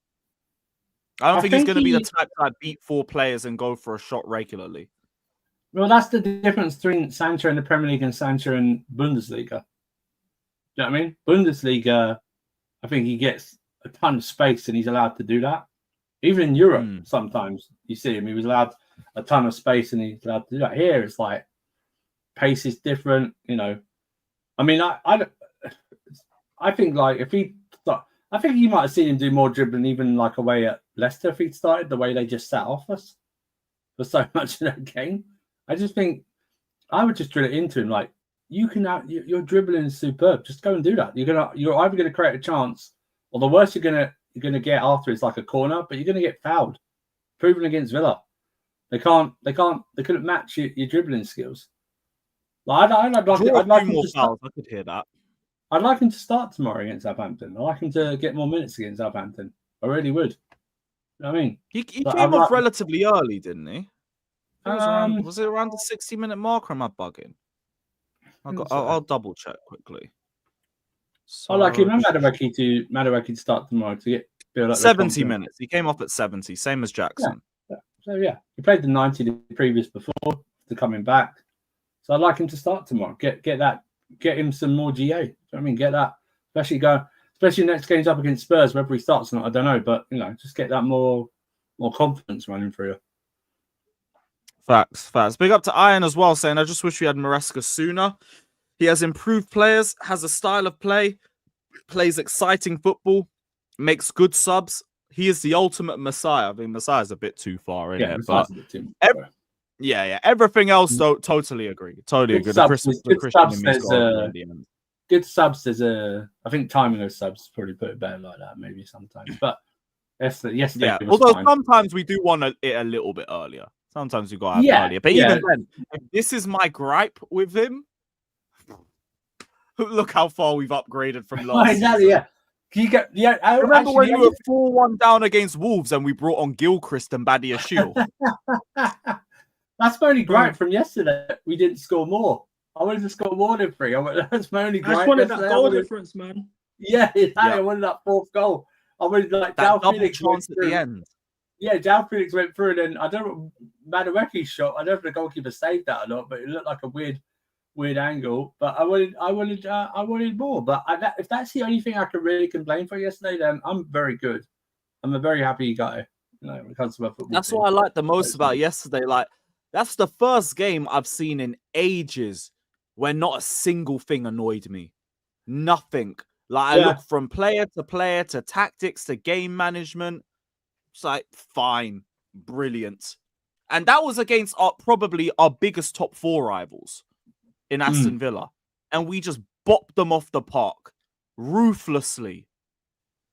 I don't think he's going to be the type that beat 4 players and go for a shot regularly. Well, that's the difference between Sancho in the Premier League and Sancho in Bundesliga. Do you know what I mean? Bundesliga, I think he gets a ton of space and he's allowed to do that. Even in Europe, sometimes you see him, he was allowed a ton of space and he's allowed to do that. Here, it's like pace is different, I mean, I think like I think you might have seen him do more dribbling even like away at Leicester if he'd started the way they just sat off us for so much of that game. I just think I would just drill it into him like your dribbling is superb. Just go and do that. You're either gonna create a chance or the worst you're gonna get after is like a corner, but you're gonna get fouled. Proven against Villa. They couldn't match your dribbling skills. Like, I'd like him to start. I could hear that. I'd like him to start tomorrow against Southampton. I'd like him to get more minutes against Southampton. I really would. You know what I mean? He came off relatively early, didn't he? Was it around the 60-minute mark or am I bugging? I'll double check quickly. So, I like him and Madueke to start tomorrow to build up 70 minutes. He came off at 70, same as Jackson. Yeah. So he played the 90 the previous before to coming back. So I'd like him to start tomorrow. Get him some more GA. Do you know what I mean? Get that, especially next game's up against Spurs. Whether he starts or not, I don't know. But just get that more confidence running through you. Facts. Big up to Iron as well, saying I just wish we had Maresca sooner. He has improved players, has a style of play, plays exciting football, makes good subs. He is the ultimate Messiah. I mean, Messiah's a bit too far in it, but everything else, though, totally agree. Totally agree. Good subs. There's I think timing those subs probably put it better like that, maybe sometimes. But yesterday, although sometimes we do want it a little bit earlier. Sometimes we got to have earlier. But even then, if this is my gripe with him. Look how far we've upgraded from last season. Yeah. I remember when we were 4-1 down against Wolves and we brought on Gilchrist and Badiashile. That's my only gripe from yesterday. We didn't score more. I wanted to score more than 3. That's my only gripe. I just wanted that goal difference, man. Yeah, I wanted that 4th goal. I wanted like that double chance at the end. Yeah, Jao Felix went through and then I don't know Madueke's shot. I don't know if the goalkeeper saved that or not, but it looked like a weird angle. But I wanted more. But if that's the only thing I could really complain for yesterday, then I'm very good. I'm a very happy guy. When it comes to my football. That's what I like the most about yesterday. Like that's the first game I've seen in ages where not a single thing annoyed me. Nothing. Like I look from player to player to tactics to game management. It's like fine, brilliant. And that was against probably our biggest top 4 rivals in Aston Villa. And we just bopped them off the park ruthlessly.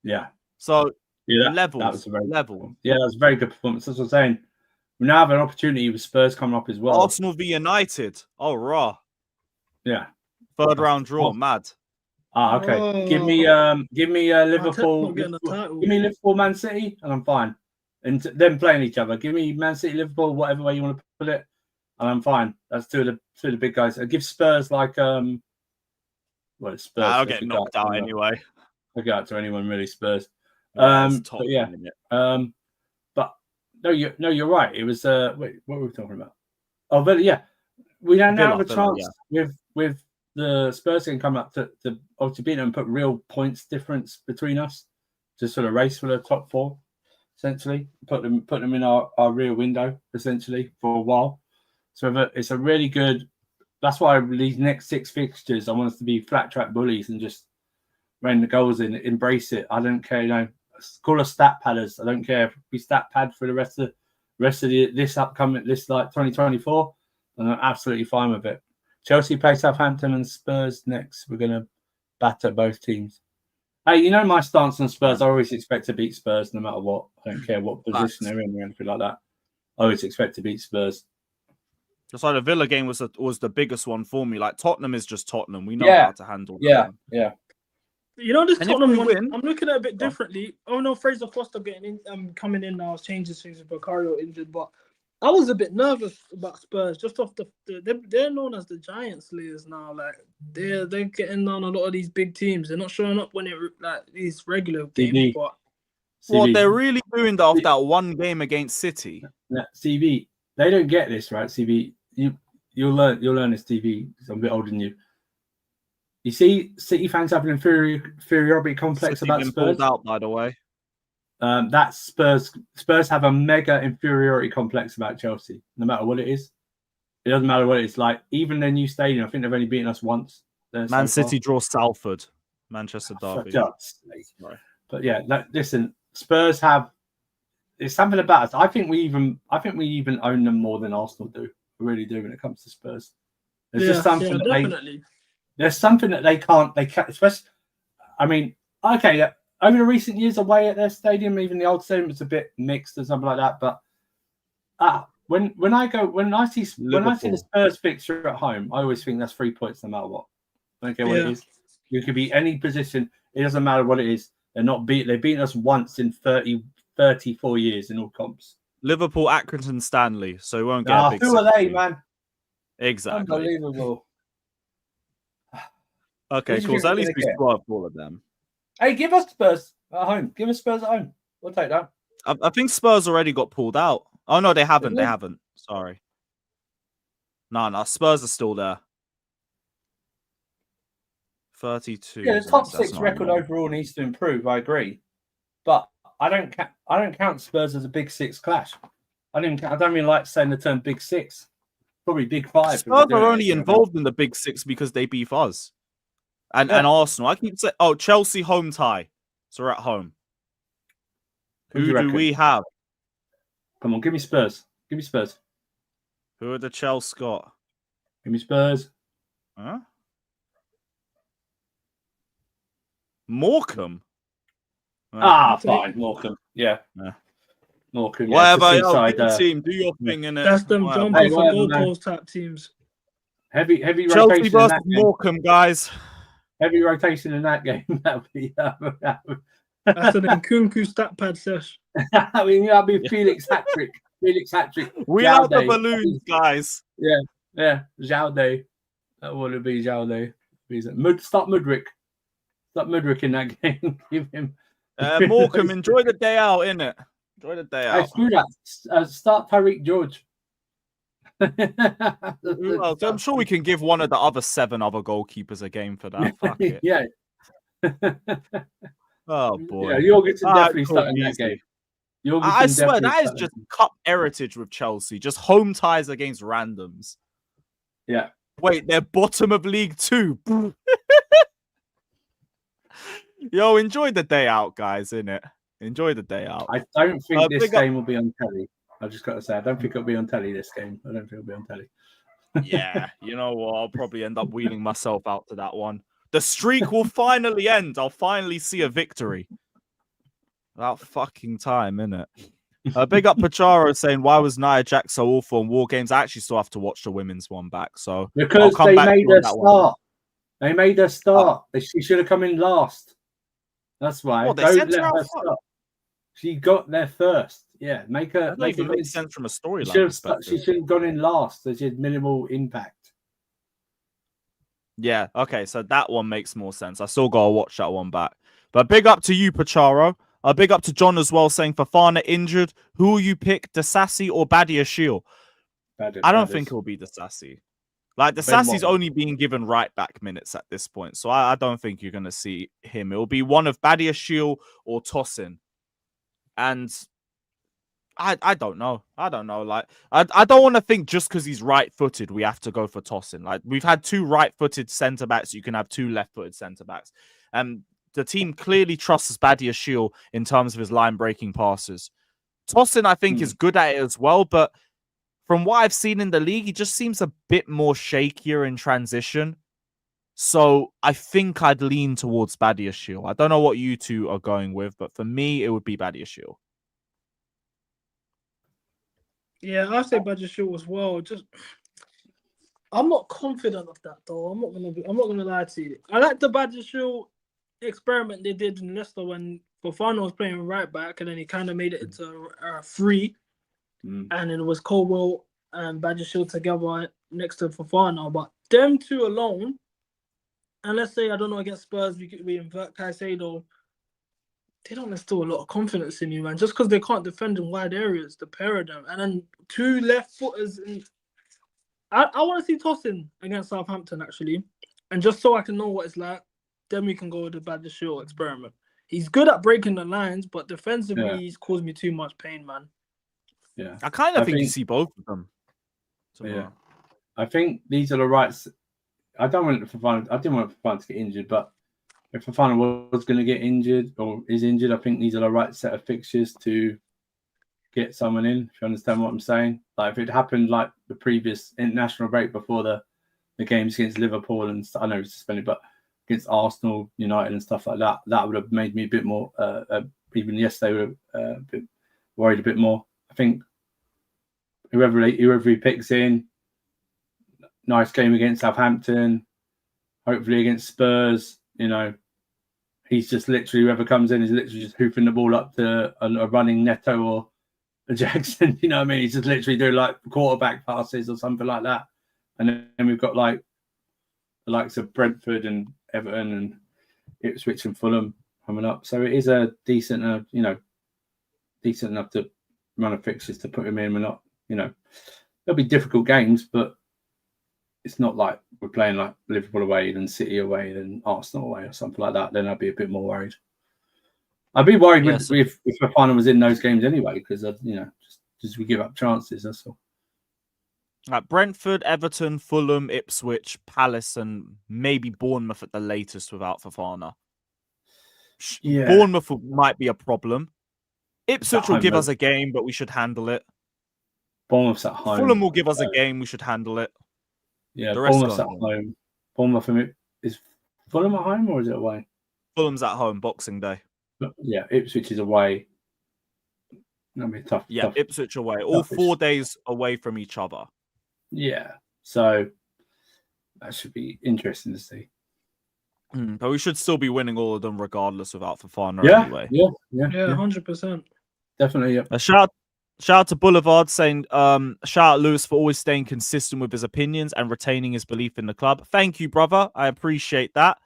Yeah. So that was a very level. Yeah, that was a very good performance. That's what I'm saying. We now have an opportunity with Spurs coming up as well. Arsenal v United. Oh, raw. Yeah. 3rd round draw. Mad. Okay. Give me Liverpool. not getting the title. Give me Liverpool, Man City, and I'm fine. And them playing each other. Give me Man City, Liverpool, whatever way you want to put it, and I'm fine. That's two of the big guys. I give Spurs like Well, it's Spurs. I'll get knocked out anyway. I'll go out to anyone really. Spurs. But no, you're right. It was wait, what were we talking about? Oh, but yeah, we now have a chance with the Spurs can come up to obviously beat them and put real points difference between us to sort of race for the top 4, essentially. Put them in our rear window, essentially, for a while. So it's a really good. That's why these next 6 fixtures, I want us to be flat track bullies and just rain the goals in, embrace it. I don't care, call us stat padders. I don't care if we stat pad for the rest of this 2024, and I'm absolutely fine with it. Chelsea play Southampton and Spurs next. We're gonna batter both teams. Hey, my stance on Spurs. I always expect to beat Spurs no matter what. I don't care what position they're in or anything like that. I always expect to beat Spurs. Just like the Villa game was the biggest one for me. Like Tottenham is just Tottenham. We know how to handle that. Yeah. This Tottenham one, I'm looking at it a bit differently. Oh no, Fraser Foster coming in now, changes things with Vicario injured, but I was a bit nervous about Spurs just off they're known as the Giant Slayers now. Like they're getting on a lot of these big teams. They're not showing up when it like these regular games. But what they're really doing that off that one game against City. CV, they don't get this, right? CV, you'll learn this, TV. Because I'm a bit older than you. You see, City fans have an inferiority complex City about Spurs. Pulled out, by the way. That's Spurs. Spurs have a mega inferiority complex about Chelsea, no matter what it is. It doesn't matter what it is. Like, even their new stadium, I think they've only beaten us once. Man City draw Salford, Manchester derby. But yeah, listen, Spurs have. There's something about us. I think we even own them more than Arsenal do. We really do when it comes to Spurs. There's just something there's something that they can't. Especially, I mean, okay. Over the recent years, away at their stadium, even the old stadium was a bit mixed or something like that. But when I see the Spurs fixture at home, I always think that's 3 points no matter what. I don't care what it is. You could be any position. It doesn't matter what it is. They've beaten us once in 34 years in all comps. Liverpool, Accrington, Stanley. So we won't get a big. Who are they, man? Exactly. Unbelievable. Okay, cool. So at least we score all of them. Hey, give us Spurs at home. Give us Spurs at home. We'll take that. I think Spurs already got pulled out. Oh, no, they haven't. They haven't. Sorry. No, Spurs are still there. 32. Yeah, the top 6 record overall needs to improve. I agree. But I don't count Spurs as a big 6 clash. I don't really like saying the term big 6. Probably big 5. Spurs are only involved in the big 6 because they beat us. And Arsenal. I keep saying, Chelsea home tie. So we're at home. Who do we have? Come on, give me Spurs. Give me Spurs. Who are the Chelsea got? Give me Spurs. Huh? Morecambe. Fine, Morecambe. Yeah. Morecambe. Whatever, team, do your thing in it. That's them jumping for goalpost type teams. Heavy Chelsea rotation versus Morecambe, guys. Heavy rotation in that game. That'll be. That's an Nkunku stat pad sesh. I mean, that'll be Felix hat-trick. We are the balloons, guys. Yeah. Jalde. That would be Jalde. Stop Mudryk. Stop Mudryk in that game. Give him. Morecambe, enjoy the day out, innit? Enjoy the day out. Hey, screw that. Start Tariq George. I'm sure we can give one of the other 7 other goalkeepers a game for that. Fuck it. Yeah. Oh boy. Yeah, Jorgensen definitely starting that game. I swear that is just cup heritage with Chelsea. Just home ties against randoms. Yeah. Wait, they're bottom of League 2. Yo, enjoy the day out, guys, innit? Enjoy the day out. I don't think this game will be on telly. I just got to say, I don't think it'll be on telly this game. I don't think it'll be on telly. Yeah, you know what? I'll probably end up wheeling myself out to that one. The streak will finally end. I'll finally see a victory. About fucking time, innit? Big up Pacharo saying, why was Nia Jack so awful in War Games? I actually still have to watch the women's one back. So because they made her start. They made her start. She should have come in last. That's why. Oh, they Don't sent let her out her start. She got there first. Yeah, make her. That doesn't even make sense from a storyline perspective. She should have gone in last, so she had minimal impact. Yeah, okay, so that one makes more sense. I still gotta watch that one back. But big up to you, Pacharo. Big up to John as well, saying Fofana injured. Who will you pick, Disasi or Badiashile? I don't think it'll be Disasi. Like, Disasi's only being given right back minutes at this point, so I don't think you're going to see him. It'll be one of Badiashile or Tosin. And I don't know. I don't know. Like, I don't want to think just because he's right-footed, we have to go for Tosin. Like, we've had 2 right-footed centre-backs. You can have 2 left-footed centre-backs. The team clearly trusts Badiashile in terms of his line-breaking passes. Tosin, I think, is good at it as well, but from what I've seen in the league, he just seems a bit more shakier in transition. So I think I'd lean towards Badiashile. I don't know what you two are going with, but for me, it would be Badiashile. Yeah, I say Badiashile as well. Just, I'm not confident of that though. I'm not gonna lie to you. I like the Badiashile experiment they did in Leicester when Fofana was playing right back, and then he kind of made it into a 3. And it was Colwell and Badiashile together next to Fofana. But them 2 alone, and let's say, I don't know, against Spurs, we invert Caicedo, they don't instill a lot of confidence in you, man. Just because they can't defend in wide areas, the pair of them. And then 2 left footers. I want to see Tosin against Southampton, actually. And just so I can know what it's like, then we can go with the Badiashile experiment. He's good at breaking the lines, but defensively, he's caused me too much pain, man. Yeah, I kind of think you see both of them. Yeah, I think these are the right. I didn't want Fofana to get injured, but if Fofana was going to get injured or is injured, I think these are the right set of fixtures to get someone in. If you understand what I'm saying, like if it happened like the previous international break before the games against Liverpool and I know it's suspended, but against Arsenal, United, and stuff like that, that would have made me a bit more. Even yesterday, would have been worried a bit more. I think whoever he picks in, nice game against Southampton, hopefully against Spurs, he's just literally, whoever comes in is literally just hoofing the ball up to a running Neto or a Jackson, you know what I mean? He's just literally doing like quarterback passes or something like that. And then we've got like the likes of Brentford and Everton and Ipswich and Fulham coming up. So it is a decent enough to run of fixtures to put him in. We're not, there'll be difficult games, but it's not like we're playing like Liverpool away, then City away, then Arsenal away or something like that. Then I'd be a bit more worried. I'd be worried if Fofana was in those games anyway, because just we give up chances. That's all. Brentford, Everton, Fulham, Ipswich, Palace, and maybe Bournemouth at the latest without Fofana. Yeah. Bournemouth might be a problem. Ipswich will give us a game, but we should handle it. Bournemouth's at home. Fulham will give us a game. We should handle it. Yeah, Bournemouth's at home. Bournemouth, is Fulham at home or is it away? Fulham's at home, Boxing Day. Yeah, Ipswich is away. That'll be tough. Yeah, tough, Ipswich away. All 4 days away from each other. Yeah, so that should be interesting to see. But we should still be winning all of them regardless without Fofana anyway. Yeah, 100%. Definitely, yeah. A shout out to Boulevard saying, shout out Lewis for always staying consistent with his opinions and retaining his belief in the club. Thank you, brother. I appreciate that.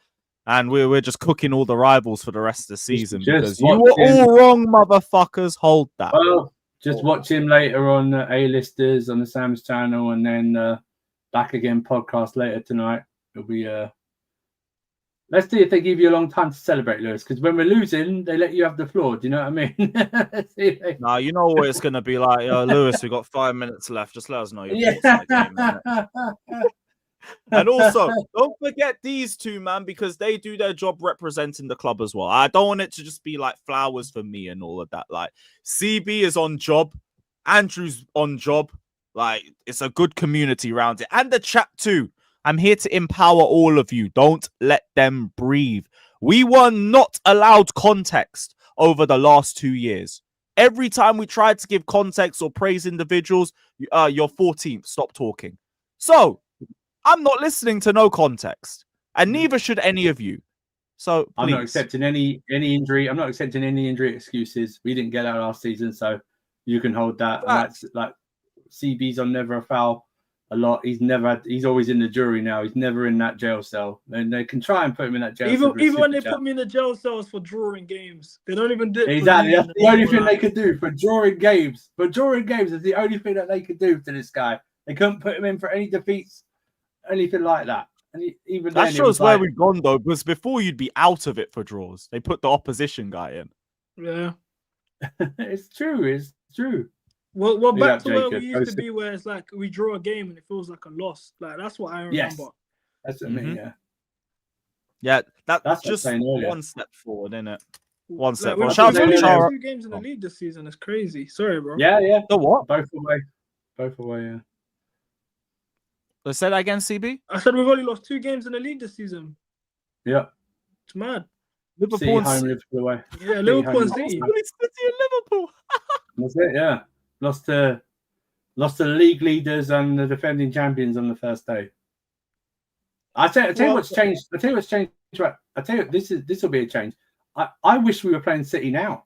And we're just cooking all the rivals for the rest of the season because you were all wrong, motherfuckers. Hold that. Well, just watch him later on A-Listers on the Sam's channel and then Back Again podcast later tonight. It'll be let's see if they give you a long time to celebrate, Lewis, because when we're losing, they let you have the floor. Do you know what I mean? No, you know what it's going to be like. Lewis, we've got 5 minutes left. Just let us know your thoughts on the game. And also, don't forget these two, man, because they do their job representing the club as well. I don't want it to just be like flowers for me and all of that. Like, CB is on job. Andrew's on job. Like, it's a good community around it. And the chat too. I'm here to empower all of you. Don't let them breathe. We were not allowed context over the last 2 years. Every time we tried to give context or praise individuals, you're 14th. Stop talking. So, I'm not listening to no context. and neither should any of you. So please. I'm not accepting any injury. I'm not accepting any injury excuses. We didn't get that last season, so you can hold that. And that's like CB's on never a foul a lot. He's always in the jury now. He's never in that jail cell, and they can try and put him in that jail cell. Even when they put me in the jail cells for drawing games, they don't even do it. Exactly, that's the only thing they could do for drawing games. For drawing games is the only thing that they could do to this guy. They couldn't put him in for any defeats, anything like that. And even that shows where we've gone though, because before you'd be out of it for draws. They put the opposition guy in. Yeah, it's true. It's true. Well, back to where we used to be, where it's like we draw a game and it feels like a loss. Like that's what I remember. Yes. That's what I mean. Yeah. Yeah, that's just one step forward, isn't it? One step forward. Shout out to Chara. 2 games in the league this season. It's crazy. Sorry, bro. Yeah. The what? Both away. Yeah. Let's say that again, CB. I said we've only lost 2 games in the league this season. Yeah. It's mad. Liverpool home, Liverpool away. Yeah, Liverpool and City. City and Liverpool. That's it. Yeah. Lost to the league leaders and the defending champions on the first day. I tell you what's changed. I tell you what's changed. I tell you this will be a change. I wish we were playing City now.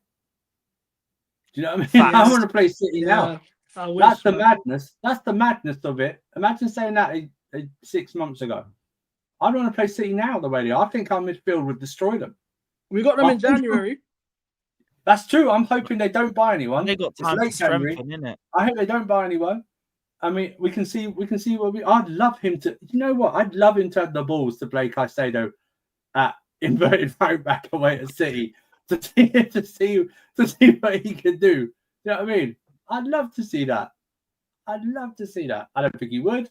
Do you know what I mean? I want to play City now. That's the madness. That's the madness of it. Imagine saying that 6 months ago. I don't want to play City now the way they are. I think our midfield would destroy them. We got them in January. That's true. I'm hoping they don't buy anyone. They got time to strengthen, innit? I hope they don't buy anyone. I mean, we can see what I'd love him to. You know what? I'd love him to have the balls to play Caicedo at inverted right back away at City to see what he can do. You know what I mean? I'd love to see that. I don't think he would,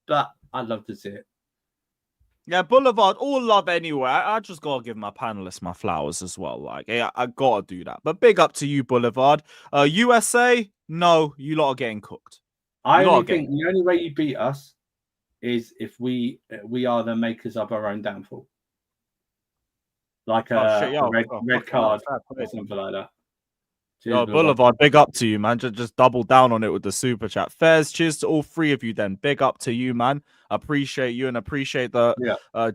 but I'd love to see it. Yeah, Boulevard, all love anyway. I just gotta give my panelists my flowers as well. Like, yeah, I gotta do that. But big up to you, Boulevard. USA, no, you lot are getting cooked. I think the only way you beat us is if we are the makers of our own downfall. Like a red card or something like that. Yo, Boulevard, big up to you, man. Just double down on it with the super chat. Fairs, cheers to all 3 of you then. Big up to you, man. Appreciate you and appreciate the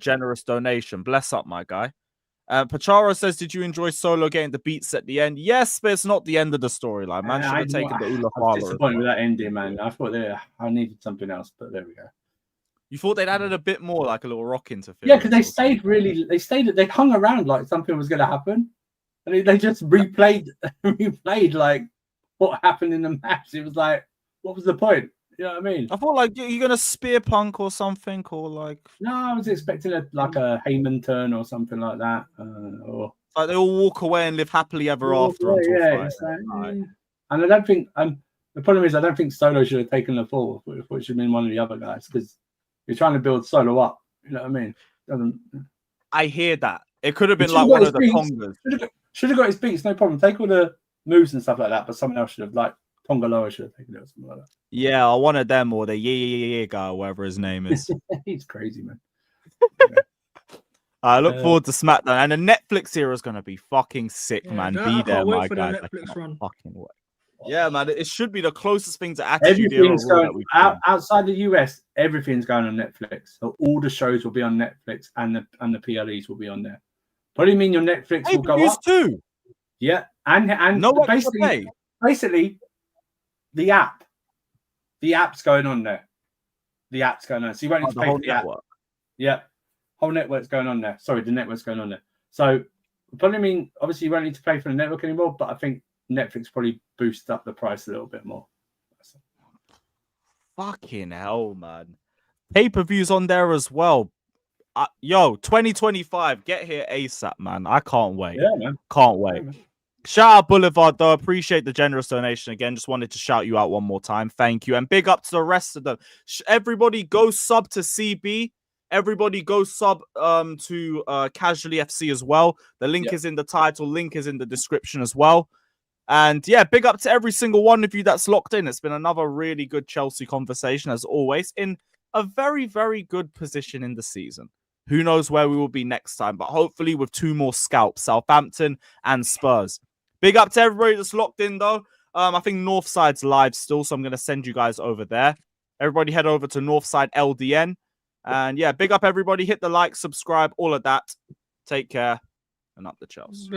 generous donation. Bless up, my guy. Pachara says, did you enjoy Solo getting the beats at the end? Yes, but it's not the end of the storyline, man. Should have taken the Ula I was disappointed with that ending, man. I thought I needed something else, but there we go. You thought they'd added a bit more, like a little rock interference? Yeah, because they hung around like something was going to happen. And they just replayed like what happened in the match. It was like, what was the point? You know what I mean? I thought like you're gonna spear Punk or something, or like. No, I was expecting a Heyman turn or something like that, or like they all walk away and live happily ever after. And I don't think the problem is I don't think Solo should have taken the fall. It should have been one of the other guys because you're trying to build Solo up. You know what I mean? I hear that. It could have been like one of the Tongas. Should have got his beats, no problem. Take all the moves and stuff like that, but someone else should have, like Tonga Loa should have taken it or something like that. Yeah, one of them or the yeah guy, or whatever his name is. He's crazy, man. I look forward to SmackDown, and the Netflix era is gonna be fucking sick, man. Be there, my guy. Fucking way. Yeah, man, it should be the closest thing to Attitude Era outside the US. Everything's going on Netflix. So all the shows will be on Netflix, and the PLEs will be on there. What do you mean your Netflix will go up? Too. Yeah, and no basically the app's going on there. The app's going on. So you won't need to pay for the app. Yeah, whole network's going on there. Sorry, the network's going on there. So, probably mean obviously you won't need to pay for the network anymore. But I think Netflix probably boosts up the price a little bit more. Fucking hell, man! Pay-per-views on there as well. 2025, get here ASAP, man. I can't wait. Yeah, man. Can't wait. Yeah, shout out Boulevard, though. Appreciate the generous donation again. Just wanted to shout you out one more time. Thank you. And big up to the rest of them. Everybody go sub to CB. Everybody go sub to Casually FC as well. The link is in the title. Link is in the description as well. And yeah, big up to every single one of you that's locked in. It's been another really good Chelsea conversation, as always, in a very, very good position in the season. Who knows where we will be next time, but hopefully with 2 more scalps, Southampton and Spurs. Big up to everybody that's locked in, though. I think Northside's live still, so I'm going to send you guys over there. Everybody head over to Northside LDN. And yeah, big up everybody. Hit the like, subscribe, all of that. Take care, and up the Chelsea.